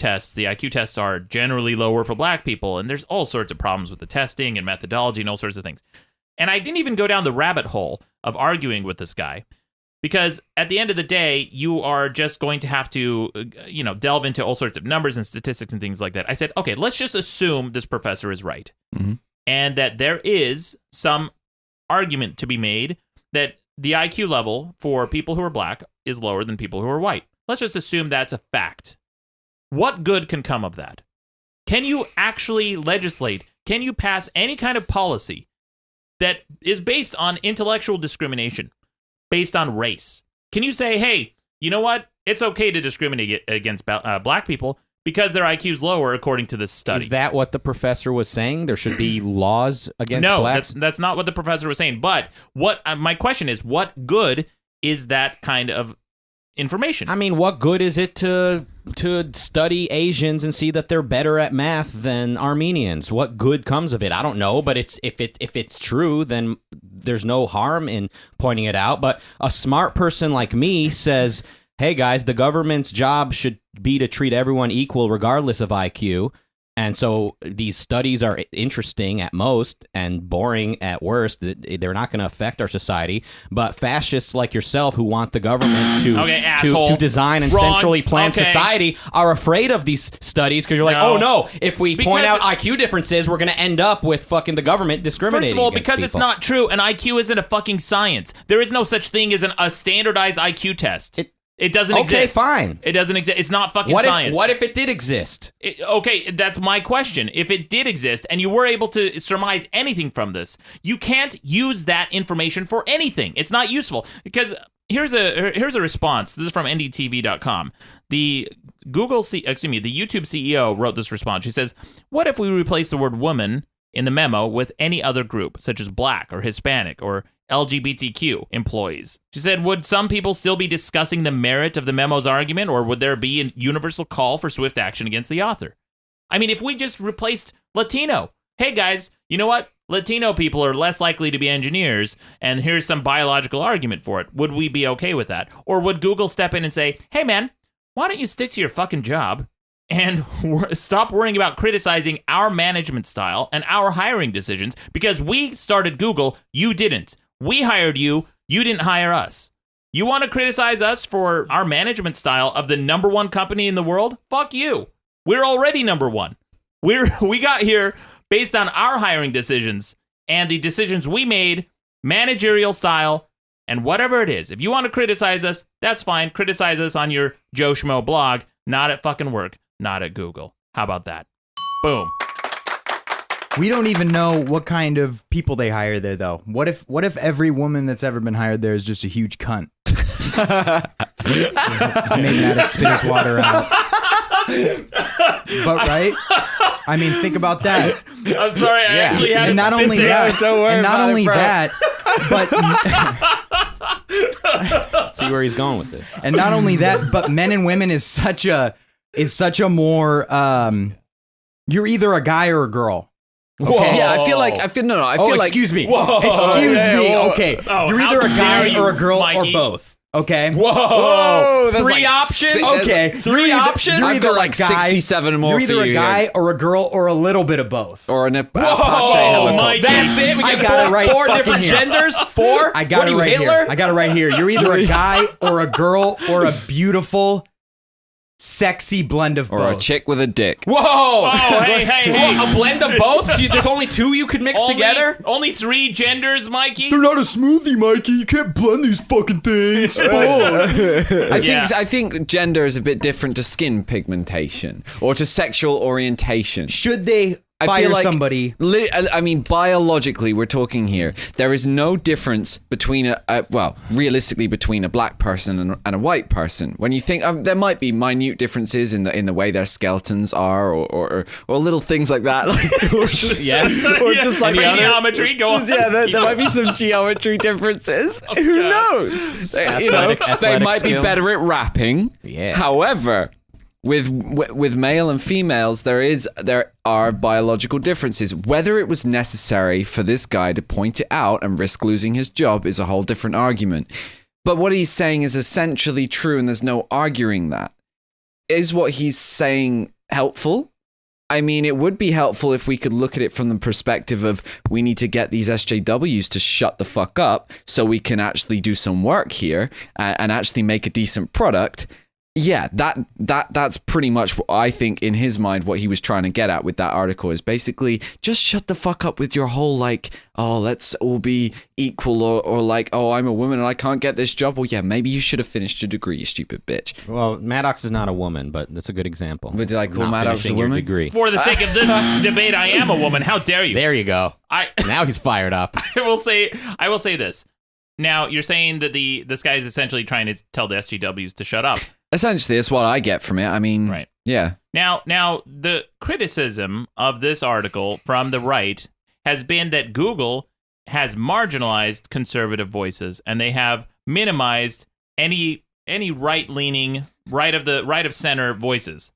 tests are generally lower for black people. And there's all sorts of problems with the testing and methodology and all sorts of things. And I didn't even go down the rabbit hole of arguing with this guy. Because at the end of the day, you are just going to have to, delve into all sorts of numbers and statistics and things like that. I said, okay, let's just assume this professor is right. Mm-hmm. And that there is some argument to be made that the IQ level for people who are black is lower than people who are white. Let's just assume that's a fact. What good can come of that? Can you actually legislate? Can you pass any kind of policy that is based on intellectual discrimination, based on race? Can you say, hey, you know what? It's okay to discriminate against black people because their IQ is lower, according to this study. Is that what the professor was saying? There should be laws against blacks? No, that's not what the professor was saying. But what my question is, what good is that kind of information? I mean, what good is it to study Asians and see that they're better at math than Armenians? What good comes of it? I don't know, but if it's true, then there's no harm in pointing it out. But a smart person like me says, hey guys, the government's job should be to treat everyone equal regardless of IQ. And so these studies are interesting at most and boring at worst. They're not going to affect our society. But fascists like yourself who want the government to design and centrally plan society are afraid of these studies because you're like, oh no, if we point out IQ differences, we're going to end up with fucking the government discriminating. First of all, against because people. it's not true. An IQ isn't a fucking science. There is no such thing as a standardized IQ test. It doesn't exist. Okay, fine. It doesn't exist. It's not fucking science. What if it did exist? Okay, that's my question. If it did exist and you were able to surmise anything from this, you can't use that information for anything. It's not useful. Because here's a response. This is from ndtv.com. The YouTube CEO wrote this response. She says, "What if we replace the word woman in the memo with any other group, such as black or Hispanic or LGBTQ employees?" She said, would some people still be discussing the merit of the memo's argument, or would there be a universal call for swift action against the author? I mean, if we just replaced Latino, hey guys, you know what? Latino people are less likely to be engineers, and here's some biological argument for it. Would we be okay with that? Or would Google step in and say, hey man, why don't you stick to your fucking job and stop worrying about criticizing our management style and our hiring decisions, because we started Google, you didn't. We hired you, you didn't hire us. You want to criticize us for our management style of the number one company in the world? Fuck you. We're already number one. We got here based on our hiring decisions and the decisions we made, managerial style, and whatever it is. If you want to criticize us, that's fine. Criticize us on your Joe Schmo blog, not at fucking work. Not at Google. How about that? Boom. We don't even know what kind of people they hire there, though. What if every woman that's ever been hired there is just a huge cunt? Maybe Maddox spit his water out. But right? I mean, think about that. I'm sorry, I actually had and not only that, and not only that, but see where he's going with this. And not only that, but men and women is such a more you're either a guy or a girl. Okay. Yeah, I feel like excuse me. Whoa. Excuse me. Okay. Oh, you're either a guy or a girl, Mikey. or both. Okay. Whoa, that's Three like options? Okay. Three options? You're I've either got like a guy, 67 more You're either for a you guy here. or a girl or a little bit of both. Or an Apache Mikey. helicopter. That's it. We I get got it right four fucking different here. genders. Four. I got What it are you, right Hitler? here. I got it right here. You're either a guy or a girl or a beautiful, sexy blend of Or both. a chick with a dick. Whoa! Oh, hey. What, a blend of both? So there's only two you could mix together? Only three genders, Mikey? They're not a smoothie, Mikey. You can't blend these fucking things. I think gender is a bit different to skin pigmentation or to sexual orientation. Should they I fire feel like somebody? I mean, biologically, we're talking here. There is no difference between realistically, between a black person and a white person. When you think there might be minute differences in the way their skeletons are, or little things like that. Yes. Or just like geometry. Go on. Yeah, there might be some geometry differences. Who knows? They might be better at rapping. Yeah. However, with male and females, there are biological differences. Whether it was necessary for this guy to point it out and risk losing his job is a whole different argument. But what he's saying is essentially true, and there's no arguing that. Is what he's saying helpful? I mean, it would be helpful if we could look at it from the perspective of we need to get these SJWs to shut the fuck up so we can actually do some work here and actually make a decent product. Yeah, that's pretty much what I think in his mind what he was trying to get at with that article is basically just shut the fuck up with your whole like, oh, let's all be equal or like, oh, I'm a woman and I can't get this job. Well, yeah, maybe you should have finished your degree, you stupid bitch. Well, Maddox is not a woman, but that's a good example. But did I call Maddox a woman? Degree. For the sake of this debate, I am a woman. How dare you? There you go. Now he's fired up. I will say this. Now, you're saying that this guy is essentially trying to tell the SJWs to shut up. Essentially, that's what I get from it. I mean, right. Yeah. Now, the criticism of this article from the right has been that Google has marginalized conservative voices, and they have minimized any right-leaning, right of center voices.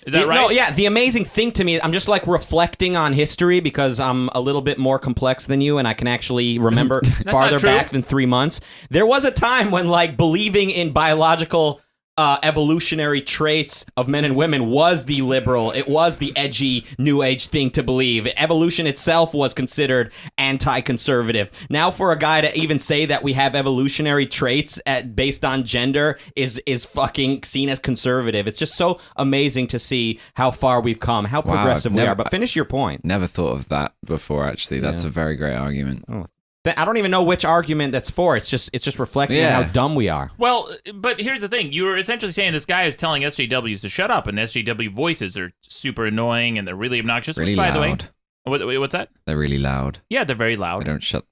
Is that right? No, yeah. The amazing thing to me, I'm just like reflecting on history because I'm a little bit more complex than you, and I can actually remember farther back than 3 months. There was a time when like believing in biological evolutionary traits of men and women was the liberal, it was the edgy new age thing to believe. Evolution itself was considered anti-conservative. Now for a guy to even say that we have evolutionary traits based on gender is fucking seen as conservative. It's just so amazing to see how far we've come, how progressive we are. But finish your point. Never thought of that before, actually. That's a very great argument. Oh. I don't even know which argument that's for. It's just reflecting on how dumb we are. Well, but here's the thing. You were essentially saying this guy is telling SJWs to shut up, and SJW voices are super annoying, and they're really obnoxious. Really by loud. The way, what's that? They're really loud. Yeah, they're very loud. They don't shut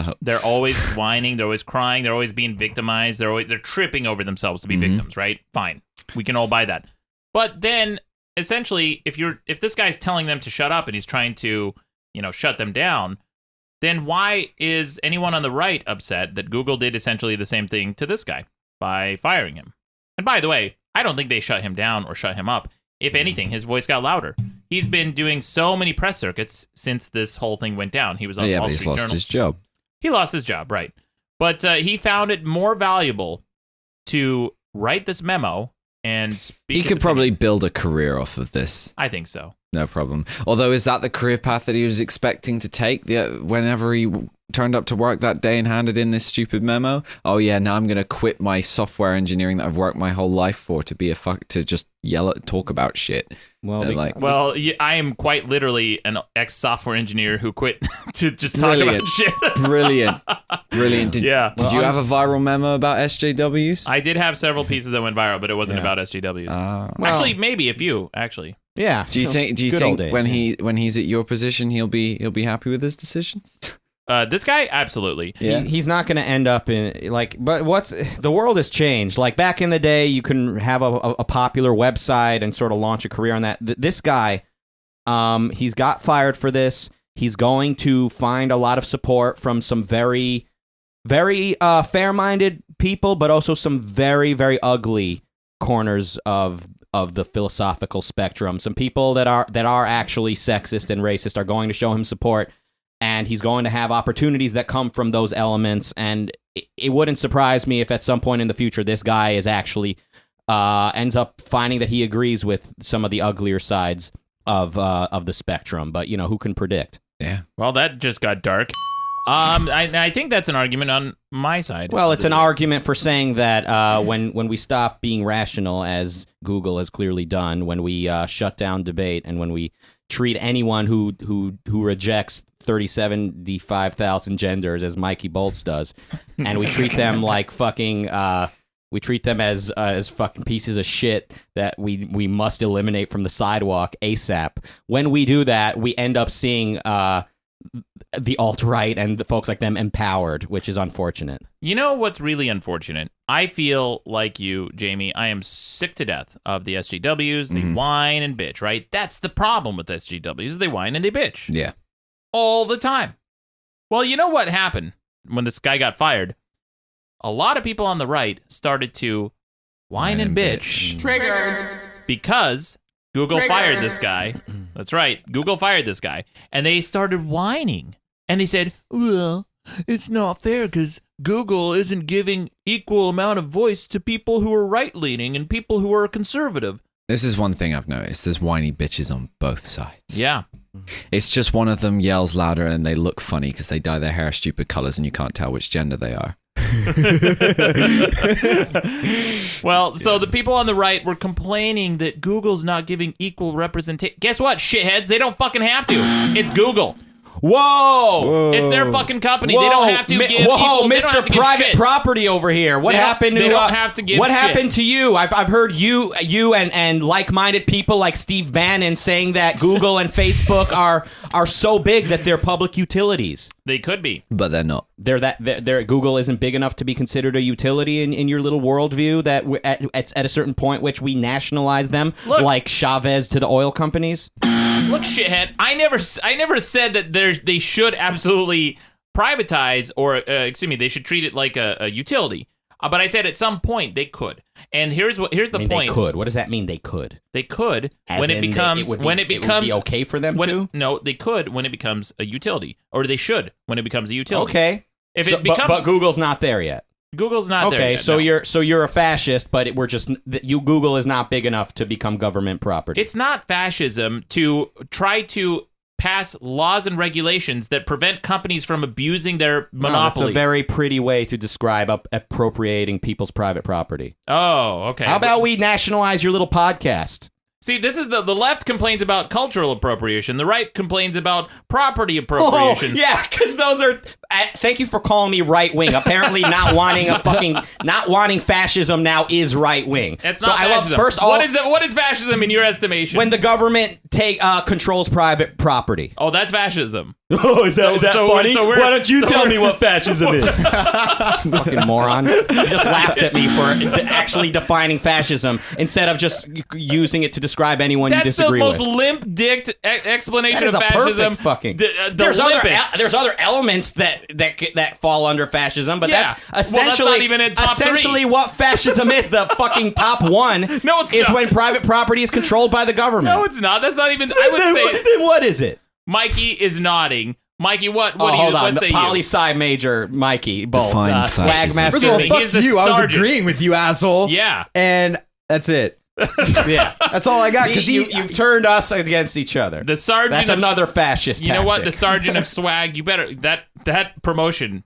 up. They're always whining. They're always crying. They're always being victimized. They're tripping over themselves to be victims, right? Fine. We can all buy that. But then, essentially, if this guy's telling them to shut up and he's trying to, shut them down, then why is anyone on the right upset that Google did essentially the same thing to this guy by firing him? And by the way, I don't think they shut him down or shut him up. If anything, his voice got louder. He's been doing so many press circuits since this whole thing went down. He was on Wall Street Journal. He's lost his job. He lost his job, right. But he found it more valuable to write this memo and speak. He could probably build a career off of this. I think so. No problem. Although, is that the career path that he was expecting to take whenever he turned up to work that day and handed in this stupid memo? Oh yeah, now I'm going to quit my software engineering that I've worked my whole life for to to just talk about shit. Well, I am quite literally an ex-software engineer who quit to just talk about shit. Brilliant. Did you have a viral memo about SJWs? I did have several pieces that went viral, but it wasn't about SJWs. Actually, maybe a few. Actually. Yeah. Do you think when he's at your position he'll be happy with his decisions? This guy, absolutely. Yeah. He's not going to end up in but the world has changed. Like back in the day, you can have a popular website and sort of launch a career on that. This guy, he's got fired for this. He's going to find a lot of support from some very, very fair-minded people, but also some very, very ugly corners of the philosophical spectrum. Some people that are actually sexist and racist are going to show him support. And he's going to have opportunities that come from those elements. And it wouldn't surprise me if at some point in the future this guy is actually ends up finding that he agrees with some of the uglier sides of the spectrum. But who can predict? Yeah. Well, that just got dark. I think that's an argument on my side. Well, it's an argument for saying that when we stop being rational, as Google has clearly done, when we shut down debate and when we treat anyone who rejects 75,000 genders as Mikey Bolts does, and we treat them like fucking we treat them as fucking pieces of shit that we must eliminate from the sidewalk ASAP. When we do that, we end up seeing the alt-right and the folks like them empowered, which is unfortunate. You know what's really unfortunate? I feel like you, Jamie. I am sick to death of the SJWs. They whine and bitch, right? That's the problem with SJWs. They whine and they bitch. Yeah. All the time. Well, you know what happened when this guy got fired? A lot of people on the right started to whine and bitch. Trigger. Because Google fired this guy. That's right. Google fired this guy. And they started whining. And they said, well, it's not fair because Google isn't giving equal amount of voice to people who are right-leaning and people who are conservative. This is one thing I've noticed. There's whiny bitches on both sides. Yeah. It's just one of them yells louder and they look funny because they dye their hair stupid colors and you can't tell which gender they are. Well, so the people on the right were complaining that Google's not giving equal representation. Guess what, shitheads? They don't fucking have to. It's Google. Whoa! It's their fucking company. They don't have to give equal. Whoa, They don't have Mr. to give Private shit. Property over here. What happened? They don't have to give What shit. happened to you? I've heard you and like-minded people like Steve Bannon saying that Google and Facebook are so big that they're public utilities. They could be, but they're not. They're Google isn't big enough to be considered a utility in your little worldview. That at a certain point, which we nationalize them, like Chavez to the oil companies. Look, shithead. I never said that they should absolutely privatize or they should treat it like a utility. But I said at some point they could. And here's the point. They could. What does that mean? They could. They could As it would be okay for them to. No, they could when it becomes a utility, or they should when it becomes a utility. Okay. But Google's not there yet. Google's not there Okay, yet, so no. you're a fascist, but Google is not big enough to become government property. It's not fascism to try to pass laws and regulations that prevent companies from abusing their monopolies. It's a very pretty way to describe appropriating people's private property. Oh, okay. How about we nationalize your little podcast? See, this is the left complains about cultural appropriation. The right complains about property appropriation. Oh, yeah, because those are. Thank you for calling me right wing. Apparently, not wanting fascism now is right wing. It's not fascism. What is fascism in your estimation? When the government controls private property. Oh, that's fascism. Oh, is that funny? Why don't you tell me what fascism is? Fucking moron. You just laughed at me for actually defining fascism instead of just using it to describe anyone you disagree with. That's the most limp-dicked explanation of fascism. Fucking. There's other elements that fall under fascism, but that's essentially not even in top essentially 3. what fascism is. The fucking top one is when private property is controlled by the government. No, it's not. That's not even. I would say. Then what is it? Mikey is nodding. Mikey, what do you hold on. What say Poli-sci major Mikey Bolts, Define swag master. First of all, fuck you. I was sergeant. agreeing with you, asshole. Yeah. And that's it. Yeah, that's all I got. Because you've turned us against each other. The sergeant. That's another fascist. You know what? tactic. The sergeant of swag. You better that promotion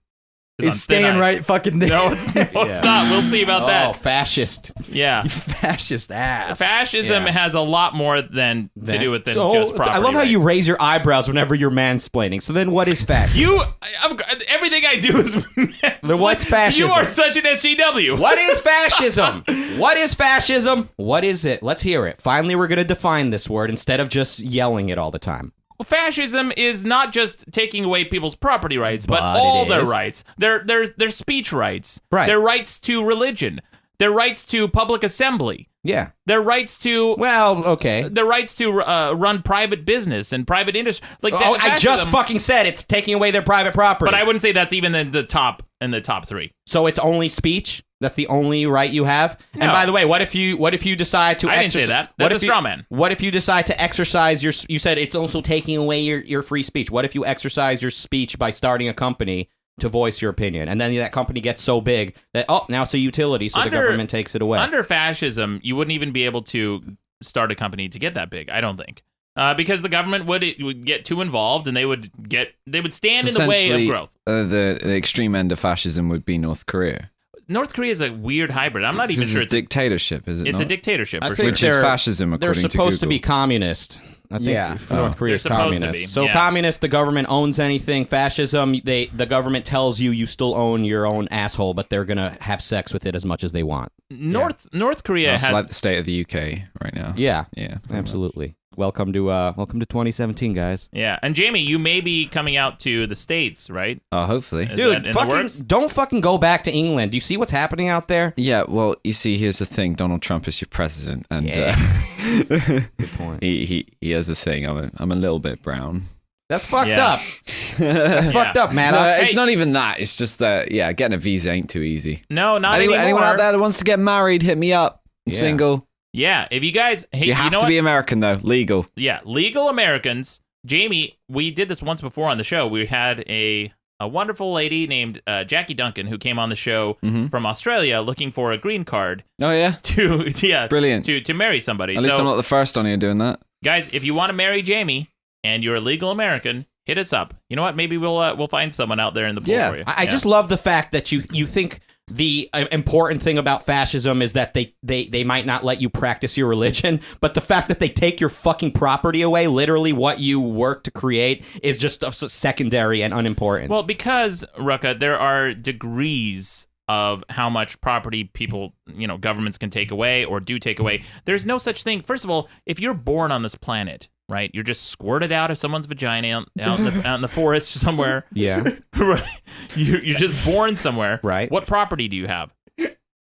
is staying right fucking there. No, it's not. We'll see about that. Oh, fascist. Yeah. You fascist ass. Fascism has a lot more than to do with just property. I love how rights. you raise your eyebrows whenever you're mansplaining. So then what is fascism? Everything I do is Then what's fascism? You are such an SJW. What is fascism? What is fascism? What is it? Let's hear it. Finally, we're going to define this word instead of just yelling it all the time. Fascism is not just taking away people's property rights, but all their rights. Their speech rights. Right. Their rights to religion. Their rights to public assembly. Yeah. Their rights to their rights to run private business and private industry. I just fucking said it's taking away their private property. But I wouldn't say that's even in the top 3. So it's only speech? That's the only right you have? No. And by the way, what if you decide to I didn't say that. That's a straw man. What if you decide to exercise you said it's also taking away your free speech. What if you exercise your speech by starting a company to voice your opinion, and then that company gets so big that now it's a utility, so the government takes it away? Under fascism, you wouldn't even be able to start a company to get that big, I don't think. Because the government would get too involved, and they would stand in the way of growth. The extreme end of fascism would be North Korea. North Korea is a weird hybrid. I'm not even sure it's a dictatorship, is it? It's not? a dictatorship, I for think sure. Which is fascism, according to They're supposed to Google. be communist. I think North Korea is They're supposed to communist. be, So yeah. communist, the government owns anything. Fascism, the government tells you still own your own asshole, but they're gonna have sex with it as much as they want. North Korea That's has like the state of the UK right now. Yeah, Yeah, absolutely. Welcome to 2017, guys. Yeah, and Jamie, you may be coming out to the States, right? Hopefully. Is Dude, that in the works? don't fucking go back to England. Do you see what's happening out there? Yeah, well, you see, here's the thing. Donald Trump is your president, and Good point. he has a thing. I'm a little bit brown. That's fucked up. That's fucked up, man. No, it's not even that. It's just that, getting a visa ain't too easy. No, not anymore. Anyone out there that wants to get married, hit me up. I'm single. Yeah, if you guys... Hey, You have to be American, though. Legal. Yeah, legal Americans. Jamie, we did this once before on the show. We had a wonderful lady named Jackie Duncan who came on the show from Australia looking for a green card. Oh, yeah? Brilliant. To marry somebody. At least I'm not the first on here doing that. Guys, if you want to marry Jamie and you're a legal American, hit us up. You know what? Maybe we'll find someone out there in the pool for you. I just love the fact that you think the important thing about fascism is that they might not let you practice your religion, but the fact that they take your fucking property away, literally what you work to create, is just secondary and unimportant. Well, because, Rucka, there are degrees of how much property people, governments can take away or do take away. There's no such thing. First of all, if you're born on this planet, right, you're just squirted out of someone's vagina out in the forest somewhere. Yeah. Right. You're just born somewhere. Right. What property do you have?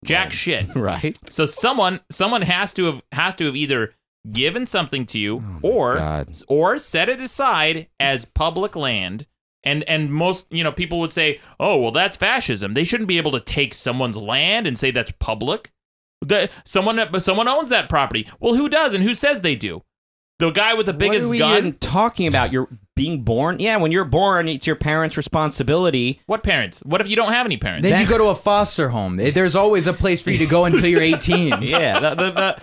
Jack shit. Right. So someone has to have either given something to you or set it aside as public land. And most, people would say, oh, well, that's fascism. They shouldn't be able to take someone's land and say that's public. Someone owns that property. Well, who does and who says they do? The guy with the biggest gun? What are we even talking about? You're being born? Yeah, when you're born, it's your parents' responsibility. What parents? What if you don't have any parents? Then you go to a foster home. There's always a place for you to go until you're 18. Yeah,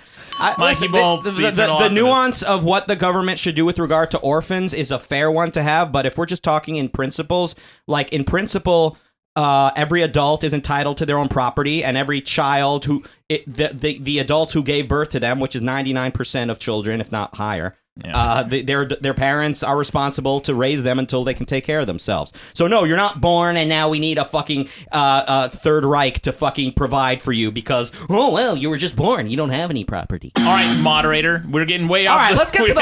Mikey Bolts, the nuance of what the government should do with regard to orphans is a fair one to have, but if we're just talking in principles, like in principle, every adult is entitled to their own property, and every child the adults who gave birth to them, which is 99% of children, if not higher, their parents are responsible to raise them until they can take care of themselves. So no, you're not born and now we need a fucking Third Reich to fucking provide for you because, oh well, you were just born, you don't have any property. All right, moderator, we're getting way off. All right, let's get to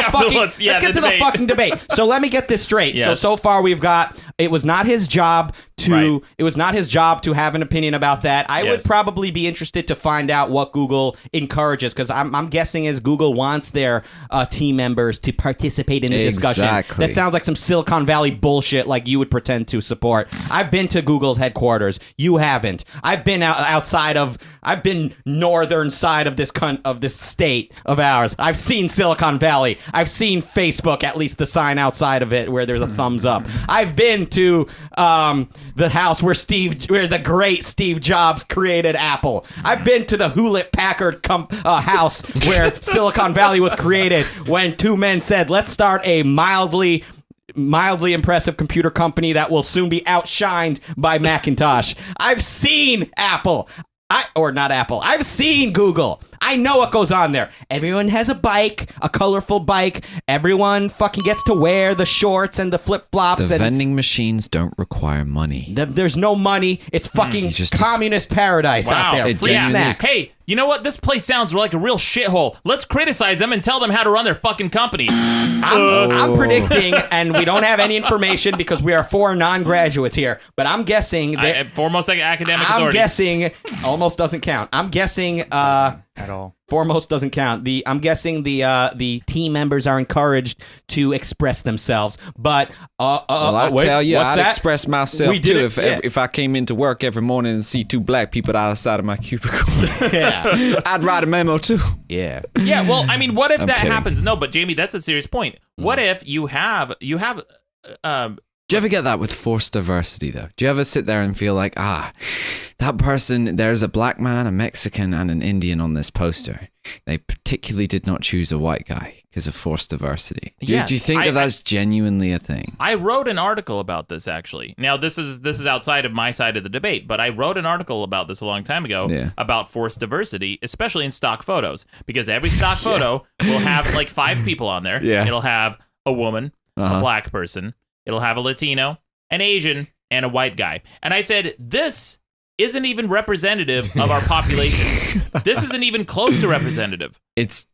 the fucking debate. So let me get this straight. Yes. So far we've got it was not his job to have an opinion about that. I would probably be interested to find out what Google encourages, because I'm guessing as Google wants their team members to participate in the discussion. That sounds like some Silicon Valley bullshit like you would pretend to support. I've been to Google's headquarters. You haven't. I've been I've been northern side of this state of ours. I've seen Silicon Valley. I've seen Facebook, at least the sign outside of it where there's a thumbs up. I've been to the house where the great Steve Jobs created Apple. I've been to the Hewlett-Packard house where Silicon Valley was created when two men said, let's start a mildly impressive computer company that will soon be outshined by Macintosh. I've seen Apple. I've seen Google. I know what goes on there. Everyone has a bike, a colorful bike. Everyone fucking gets to wear the shorts and the flip-flops. The vending machines don't require money. There's no money. It's fucking communist paradise out there. Free snacks. Hey, you know what? This place sounds like a real shithole. Let's criticize them and tell them how to run their fucking company. I'm predicting, and we don't have any information because we are 4 non-graduates here, but I'm guessing that... foremost academic authority. I'm guessing... Almost doesn't count. I'm guessing... at all. Foremost doesn't count. I'm guessing the team members are encouraged to express themselves. But I'll tell you, I'd express myself too if I came into work every morning and see 2 black people outside of my cubicle. Yeah, I'd write a memo too. Yeah. Yeah. Well, I mean, what if that happens? No, but Jamie, that's a serious point. What if you have do you ever get that with forced diversity, though? Do you ever sit there and feel like, that person, there's a black man, a Mexican, and an Indian on this poster. They particularly did not choose a white guy because of forced diversity. Do you think that's genuinely a thing? I wrote an article about this, actually. Now, this is outside of my side of the debate, but I wrote an article about this a long time ago about forced diversity, especially in stock photos, because every stock photo will have like 5 people on there. Yeah. It'll have a woman, a black person, it'll have a Latino, an Asian, and a white guy. And I said, this isn't even representative of our population. This isn't even close to representative. It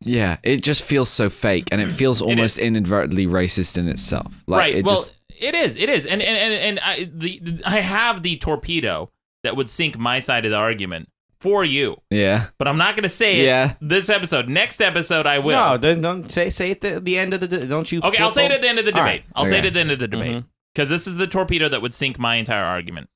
just feels so fake, and it feels almost inadvertently racist in itself. Like, right. It is. And I have the torpedo that would sink my side of the argument for you. Yeah. But I'm not going to say it this episode. Next episode, I will. No, then don't say it at the end of the... Don't you... Okay, I'll say it at the end of the debate. Right. I'll say it at the end of the debate. Because this is the torpedo that would sink my entire argument.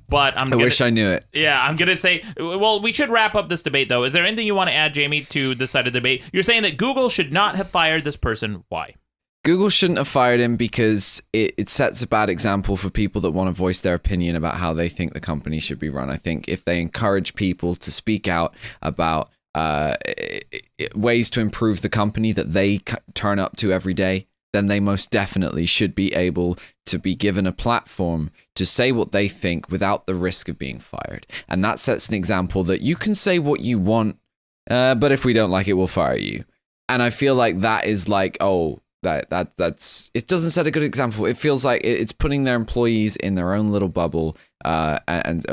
But I wish I knew it. Yeah, I'm going to say... Well, we should wrap up this debate, though. Is there anything you want to add, Jamie, to this side of the debate? You're saying that Google should not have fired this person. Why? Google shouldn't have fired him because it sets a bad example for people that want to voice their opinion about how they think the company should be run. I think if they encourage people to speak out about ways to improve the company that they turn up to every day, then they most definitely should be able to be given a platform to say what they think without the risk of being fired. And that sets an example that you can say what you want, but if we don't like it, we'll fire you. And I feel like that is like, that's it doesn't set a good example. It feels like it's putting their employees in their own little bubble, and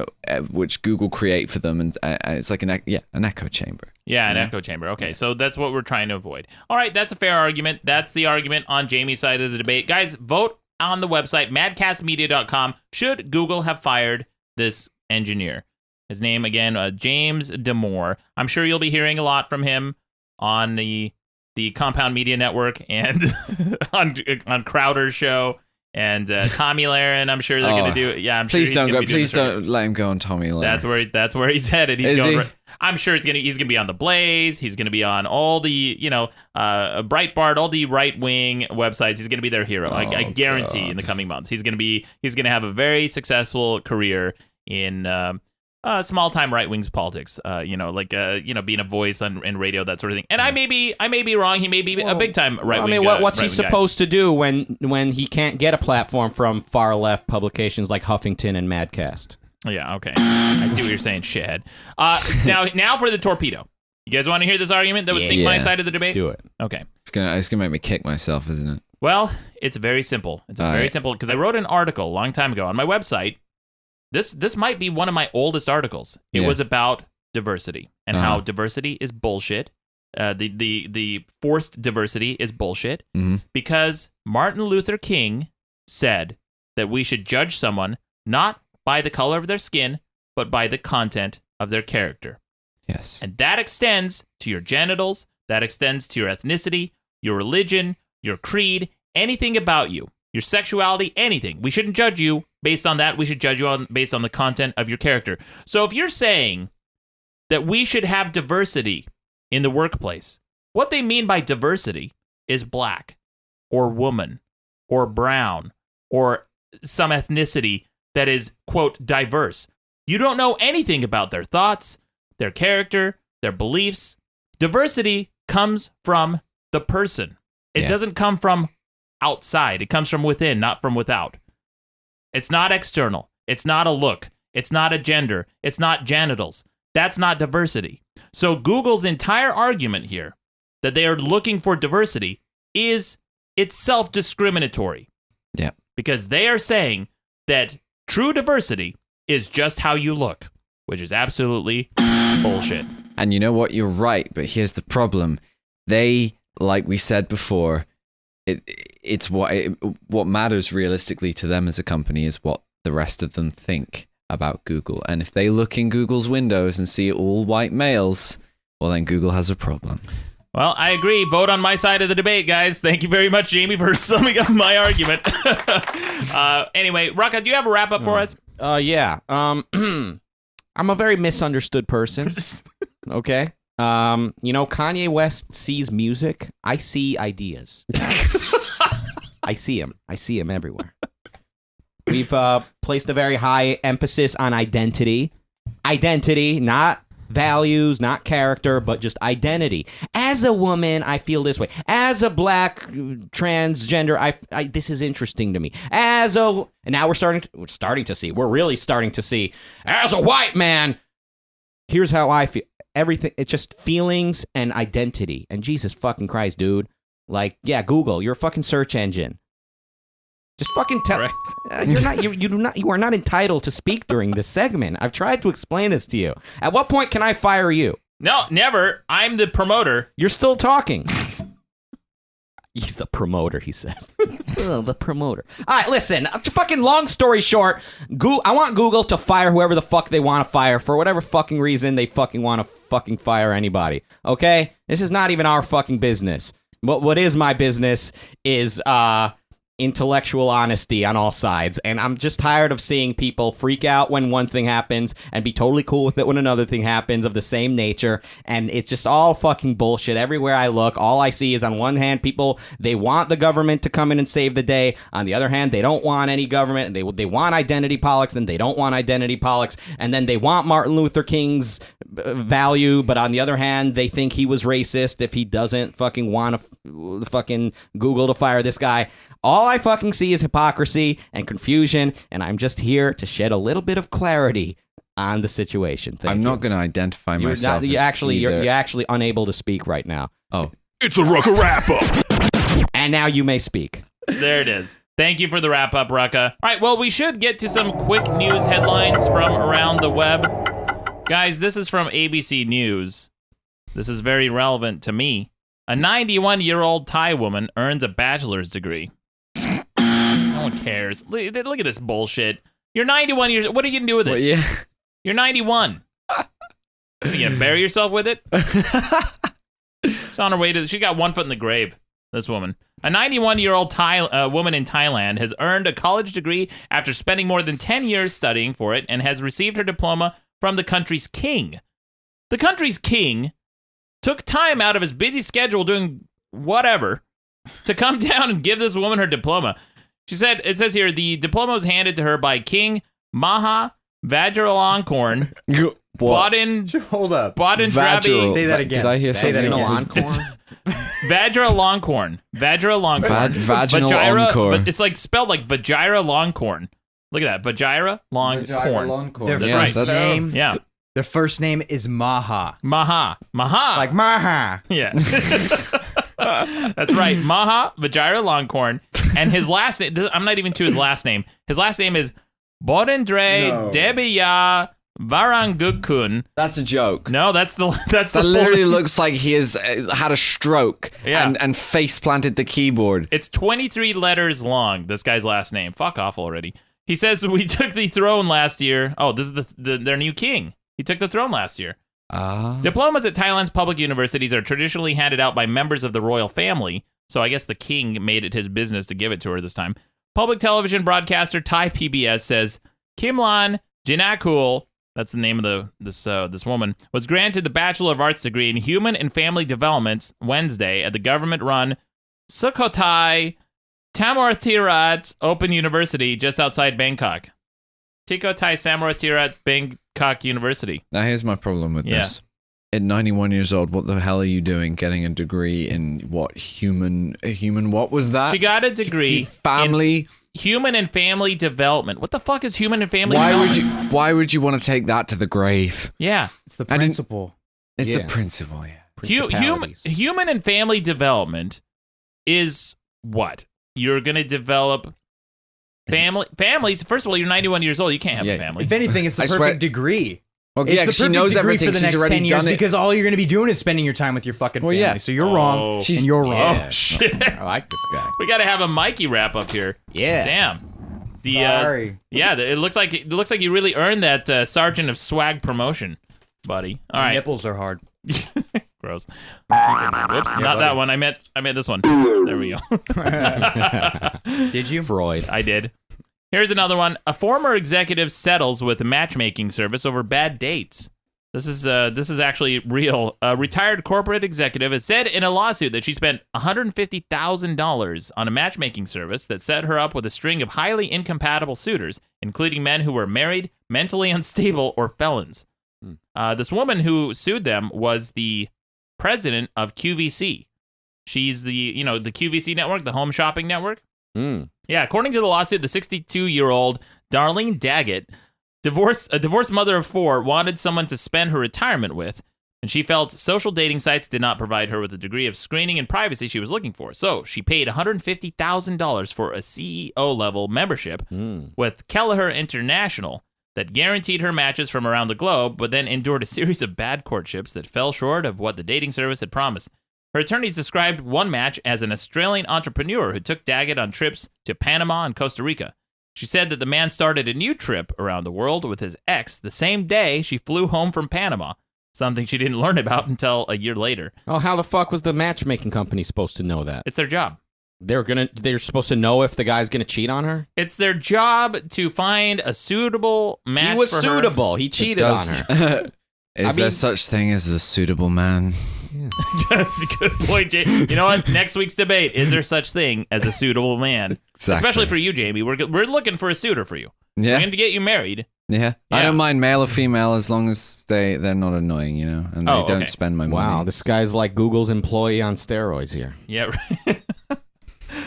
which Google create for them, and it's like an echo chamber. Yeah, an echo chamber. Okay, so that's what we're trying to avoid. All right, that's a fair argument. That's the argument on Jamie's side of the debate. Guys, vote on the website, madcastmedia.com. Should Google have fired this engineer? His name, again, James Damore. I'm sure you'll be hearing a lot from him on the Compound Media Network and on Crowder's show. And Tommy Lahren, I'm sure they're going to do it. Yeah, I'm please sure. Please don't let him go on Tommy Lahren. That's where he's headed. I'm sure he's going to be on the Blaze. He's going to be on all the Breitbart, all the right wing websites. He's going to be their hero. I guarantee in the coming months he's going to have a very successful career in small time right wing politics. Being a voice in radio, that sort of thing. And I may be wrong. He may be a big time right wing. I mean, what's he supposed to do when he can't get a platform from far left publications like Huffington and Madcast? Yeah, okay. I see what you're saying, shithead. Now for the torpedo. You guys want to hear this argument that would sink my side of the debate? Let's do it. Okay. It's gonna make me kick myself, isn't it? Well, it's very simple. Simple because I wrote an article a long time ago on my website. This might be one of my oldest articles. It was about diversity and how diversity is bullshit. The forced diversity is bullshit because Martin Luther King said that we should judge someone not by the color of their skin, but by the content of their character. Yes. And that extends to your genitals, that extends to your ethnicity, your religion, your creed, anything about you, your sexuality, anything. We shouldn't judge you based on that. We should judge you based on the content of your character. So if you're saying that we should have diversity in the workplace, what they mean by diversity is black or woman or brown or some ethnicity that is, quote, diverse. You don't know anything about their thoughts, their character, their beliefs. Diversity comes from the person. It doesn't come from outside. It comes from within, not from without. It's not external. It's not a look. It's not a gender. It's not genitals. That's not diversity. So Google's entire argument here that they are looking for diversity is itself discriminatory. Yeah. Because they are saying that true diversity is just how you look, which is absolutely bullshit. And you know what? You're right, but here's the problem. They, like we said before, it's what matters realistically to them as a company is what the rest of them think about Google. And if they look in Google's windows and see all white males, well, then Google has a problem. Well, I agree. Vote on my side of the debate, guys. Thank you very much, Jamie, for summing up my argument. Anyway, Rucka, do you have a wrap-up for us? Yeah. I'm a very misunderstood person. Okay? Kanye West sees music. I see ideas. I see him. I see him everywhere. We've placed a very high emphasis on identity. Identity, not values, not character, but just identity. As a woman, I feel this way. As a black transgender, I this is interesting to me. And now we're really starting to see. As a white man, here's how I feel. Everything, it's just feelings and identity. And Jesus fucking Christ, dude. Like, yeah, Google, you're a fucking search engine. Just fucking tell. You are not entitled to speak during this segment. I've tried to explain this to you. At what point can I fire you? No, never. I'm the promoter. You're still talking. He's the promoter, he says. The promoter. All right, listen. Fucking long story short, I want Google to fire whoever the fuck they want to fire for whatever fucking reason they fucking want to fucking fire anybody. Okay? This is not even our fucking business. What is my business is intellectual honesty on all sides, and I'm just tired of seeing people freak out when one thing happens and be totally cool with it when another thing happens of the same nature, and it's just all fucking bullshit. Everywhere I look, all I see is, on one hand, people, they want the government to come in and save the day. On the other hand, they don't want any government. They want identity politics, then they don't want identity politics, and then they want Martin Luther King's value, but on the other hand, they think he was racist if he doesn't fucking want to fucking Google to fire this guy. All I fucking see is hypocrisy and confusion, and I'm just here to shed a little bit of clarity on the situation. I'm not going to identify myself. You're actually unable to speak right now. Oh. It's a Rucka wrap-up. And now you may speak. There it is. Thank you for the wrap-up, Rucka. All right, well, we should get to some quick news headlines from around the web. Guys, this is from ABC News. This is very relevant to me. A 91-year-old Thai woman earns a bachelor's degree. No one cares. Look at this bullshit. You're 91 years old. What are you going to do with it? Well, yeah. You're 91. Are you going to bury yourself with it? It's on her way to... She got one foot in the grave, this woman. A 91-year-old woman in Thailand has earned a college degree after spending more than 10 years studying for it and has received her diploma from the country's king. The country's king took time out of his busy schedule doing whatever to come down and give this woman her diploma. She said, it says here, the diploma was handed to her by King Maha Vajiralongkorn. Hold up. Drabi. Say that again. Did I hear something? Vajiralongkorn. Vaginal encore. It's like spelled like Vajira Longkorn. Look at that. Vajira Longkorn. Their That's first right. name. Yeah. Their first name is Maha. Maha. Like Maha. Yeah. That's right. Maha Vajira Longkorn. And his last name, I'm not even to his last name. His last name is Bodendra Debiya Varangukun. That's a joke. No, that's the literally looks like he has had a stroke Yeah. and face planted the keyboard. It's 23 letters long, this guy's last name. Fuck off already. He says, we took the throne last year. Oh, this is their new king. He took the throne last year. Diplomas at Thailand's public universities are traditionally handed out by members of the royal family, so I guess the king made it his business to give it to her this time. Public television broadcaster Thai PBS says Kimlan Jinakul, that's the name of this woman, was granted the Bachelor of Arts degree in Human and Family Development Wednesday at the government-run Sukhothai Thammarathirat Open University just outside Bangkok. Sukhothai Thammarathirat Bangkok University. Now here's my problem with this. At 91 years old, what the hell are you doing getting a degree in what human what was that? She got a degree family in Human and Family Development. What the fuck is Human and Family Development? Why would you want to take that to the grave? Yeah. It's the principle. It's the principle, Human and Family Development is what? You're going to develop families. First of all, you're 91 years old. You can't have a family. If anything, it's the perfect degree. Well, it's yeah, the she perfect knows degree everything. for the next She's already 10 years done it. because all you're going to be doing is spending your time with your fucking family. yeah. So you're wrong, and you're wrong. Oh, shit. I like this guy. We got to have a Mikey wrap up here. Yeah. Damn. Sorry. Yeah, it looks like you really earned that Sergeant of Swag promotion, buddy. All right. Nipples are hard. Gross. Whoops, not that one. I meant this one. There we go. Did you? Freud. I did. Here's another one. A former executive settles with a matchmaking service over bad dates. This is actually real. A retired corporate executive has said in a lawsuit that she spent $150,000 on a matchmaking service that set her up with a string of highly incompatible suitors, including men who were married, mentally unstable, or felons. This woman who sued them was the president of QVC. She's the QVC network, the home shopping network. Yeah, according to the lawsuit, the 62-year-old Darlene Daggett, a divorced mother of 4, wanted someone to spend her retirement with, and she felt social dating sites did not provide her with the degree of screening and privacy she was looking for. So she paid $150,000 for a CEO-level membership with Kelleher International that guaranteed her matches from around the globe, but then endured a series of bad courtships that fell short of what the dating service had promised. Her attorneys described one match as an Australian entrepreneur who took Daggett on trips to Panama and Costa Rica. She said that the man started a new trip around the world with his ex the same day she flew home from Panama, something she didn't learn about until a year later. Oh, how the fuck was the matchmaking company supposed to know that? It's their job. They're supposed to know if the guy's gonna cheat on her? It's their job to find a suitable match. He was for suitable. Her. He cheated on her. Is there such thing as the suitable man? Good point, Jamie. You know what? Next week's debate: is there such thing as a suitable man? Exactly. Especially for you, Jamie. We're looking for a suitor for you. Yeah. We're going to get you married. Yeah. I don't mind male or female as long as they're not annoying, and they don't spend my money. Wow, this guy's like Google's employee on steroids here. Yeah, right.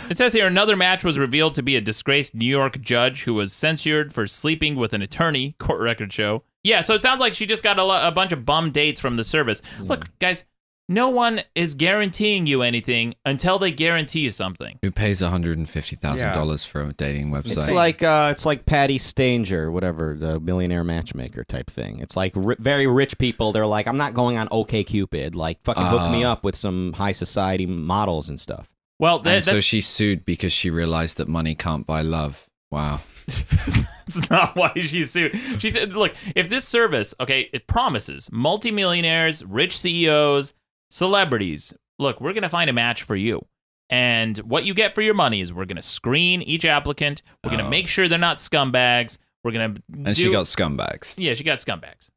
It says here, another match was revealed to be a disgraced New York judge who was censured for sleeping with an attorney, court record show. Yeah, so it sounds like she just got a bunch of bum dates from the service. Yeah. Look, guys, no one is guaranteeing you anything until they guarantee you something. Who pays $150,000 for a dating website? It's like Patty Stanger, whatever, the millionaire matchmaker type thing. It's like very rich people. They're like, I'm not going on OkCupid. Like, fucking hook me up with some high society models and stuff. Well, so she sued because she realized that money can't buy love. Wow. That's not why she sued. She said, look, if this service, it promises multimillionaires, rich CEOs, celebrities, look, we're going to find a match for you. And what you get for your money is we're going to screen each applicant. We're going to make sure they're not scumbags. We're going to And she got scumbags. Yeah, she got scumbags.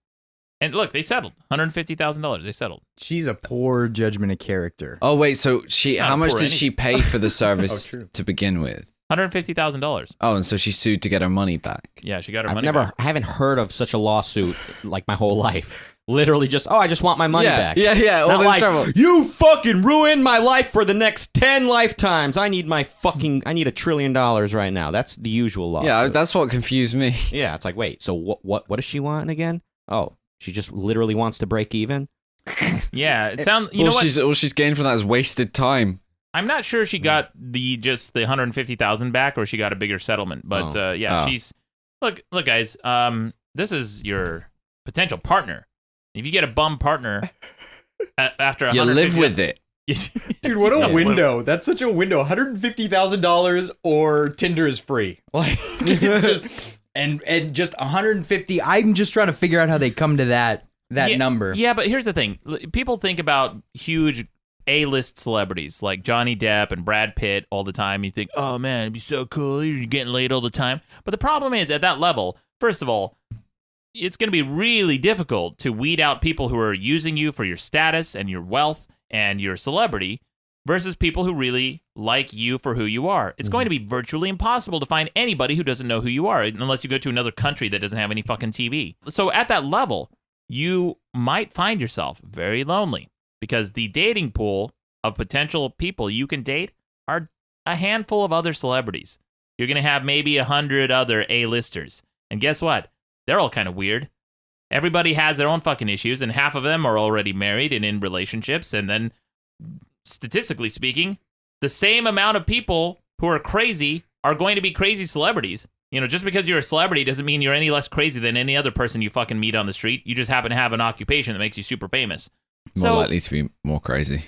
And look, they settled. $150,000. They settled. She's a poor judgment of character. Oh, wait. So how much did she pay for the service to begin with? $150,000. Oh, and so she sued to get her money back. Yeah, she got her money back. I haven't heard of such a lawsuit like my whole life. Literally just, I just want my money back. Yeah. Not like, you fucking ruined my life for the next 10 lifetimes. I need $1 trillion right now. That's the usual lawsuit. Yeah, that's what confused me. Yeah, it's like, wait, so what does she want again? Oh, she just literally wants to break even? Yeah, it sounds. You know what? All she's gained from that is wasted time. I'm not sure she got the $150,000 back, or she got a bigger settlement. But she's look, guys. This is your potential partner. If you get a bum partner after you live with it. Dude, what a window. That's such a window. $150,000 or Tinder is free. Like, it's just, and just 150. I'm just trying to figure out how they come to that number. Yeah, but here's the thing. People think about huge A-list celebrities like Johnny Depp and Brad Pitt all the time. You think, oh man, it'd be so cool. You're getting laid all the time. But the problem is, at that level, first of all, it's going to be really difficult to weed out people who are using you for your status and your wealth and your celebrity versus people who really like you for who you are. It's going to be virtually impossible to find anybody who doesn't know who you are unless you go to another country that doesn't have any fucking TV. So at that level, you might find yourself very lonely because the dating pool of potential people you can date are a handful of other celebrities. You're going to have maybe 100 other A-listers. And guess what? They're all kind of weird. Everybody has their own fucking issues, and half of them are already married and in relationships. And then, statistically speaking, the same amount of people who are crazy are going to be crazy celebrities. Just because you're a celebrity doesn't mean you're any less crazy than any other person you fucking meet on the street. You just happen to have an occupation that makes you super famous. More likely to be more crazy.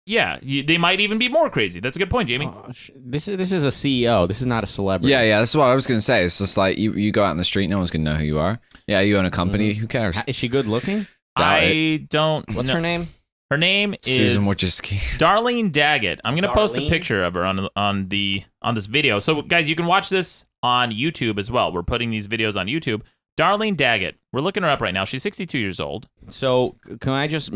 Yeah, they might even be more crazy. That's a good point, Jamie. This is a CEO. This is not a celebrity. Yeah, that's what I was going to say. It's just like you go out in the street, no one's going to know who you are. Yeah, you own a company, who cares? Is she good looking? I don't What's her name? Her name is Susan Wojcicki. Darlene Daggett. I'm going to post a picture of her on this video. So, guys, you can watch this on YouTube as well. We're putting these videos on YouTube. Darlene Daggett. We're looking her up right now. She's 62 years old. So, can I just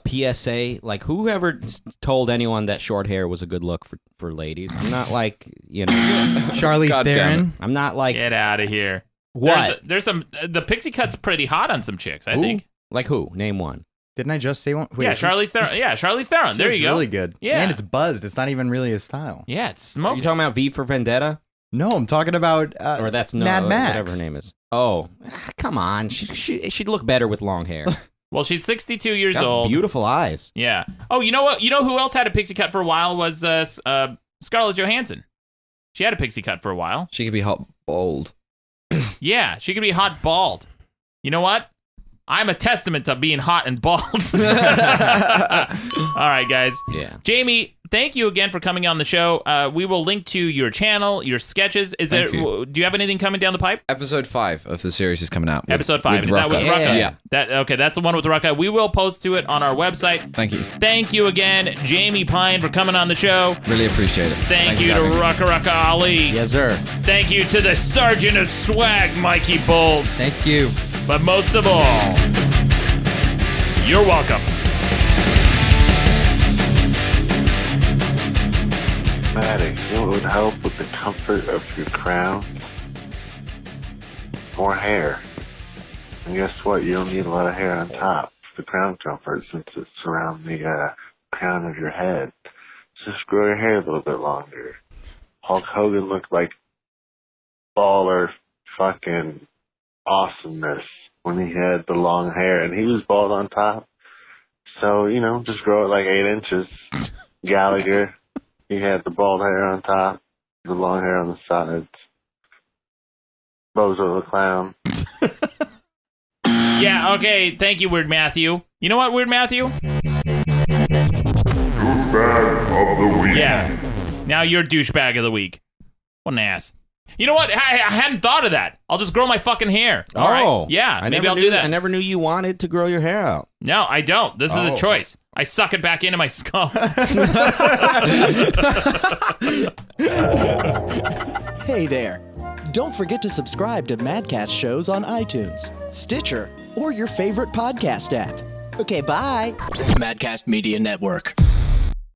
PSA, like, whoever told anyone that short hair was a good look for ladies? I'm not like, Charlize Theron. I'm not like... Get out of here. What? There's some... The pixie cut's pretty hot on some chicks, I think. Like who? Name one. Didn't I just say one? Wait, Charlize Theron. Yeah, Charlize Theron. There you go. Really good. Yeah. And it's buzzed. It's not even really his style. Yeah, it's smoking. Are you talking about V for Vendetta? No, I'm talking about... or that's Mad Max. Whatever her name is. Oh, come on. She'd look better with long hair. Well, she's 62 years old. Beautiful eyes. Yeah. Oh, you know what? You know who else had a pixie cut for a while was Scarlett Johansson. She had a pixie cut for a while. She could be hot bald. Yeah, she could be hot bald. You know what? I'm a testament to being hot and bald. All right, guys. Yeah. Jamie, thank you again for coming on the show. We will link to your channel, your sketches. Do you have anything coming down the pipe? Episode 5 of the series is coming out. Episode 5. Is that with Rucka? Yeah. That's the one with Rucka. We will post to it on our website. Thank you. Thank you again, Jamie Pine, for coming on the show. Really appreciate it. Thank you to Rucka Ali. Yes, sir. Thank you to the Sergeant of Swag, Mikey Bolts. Thank you. But most of all, you're welcome. Maddox, you know what would help with the comfort of your crown? more hair. And guess what? You don't need a lot of hair on top. It's the crown comfort, since it's around the crown of your head. Just grow your hair a little bit longer. Hulk Hogan looked like baller fucking awesomeness when he had the long hair, and he was bald on top. So, you know, just grow it like 8 inches. Gallagher, he had the bald hair on top, the long hair on the sides. Bozo the Clown. Yeah, okay, thank you, Weird Matthew. You know what, Weird Matthew? Douchebag of the week. Yeah. Now you're douchebag of the week. What an ass. You know what? I hadn't thought of that. I'll just grow my fucking hair. All right? Yeah, maybe I'll do that. I never knew you wanted to grow your hair out. No, I don't. This is a choice. I suck it back into my skull. Hey there. Don't forget to subscribe to Madcast shows on iTunes, Stitcher, or your favorite podcast app. Okay, bye. Madcast Media Network.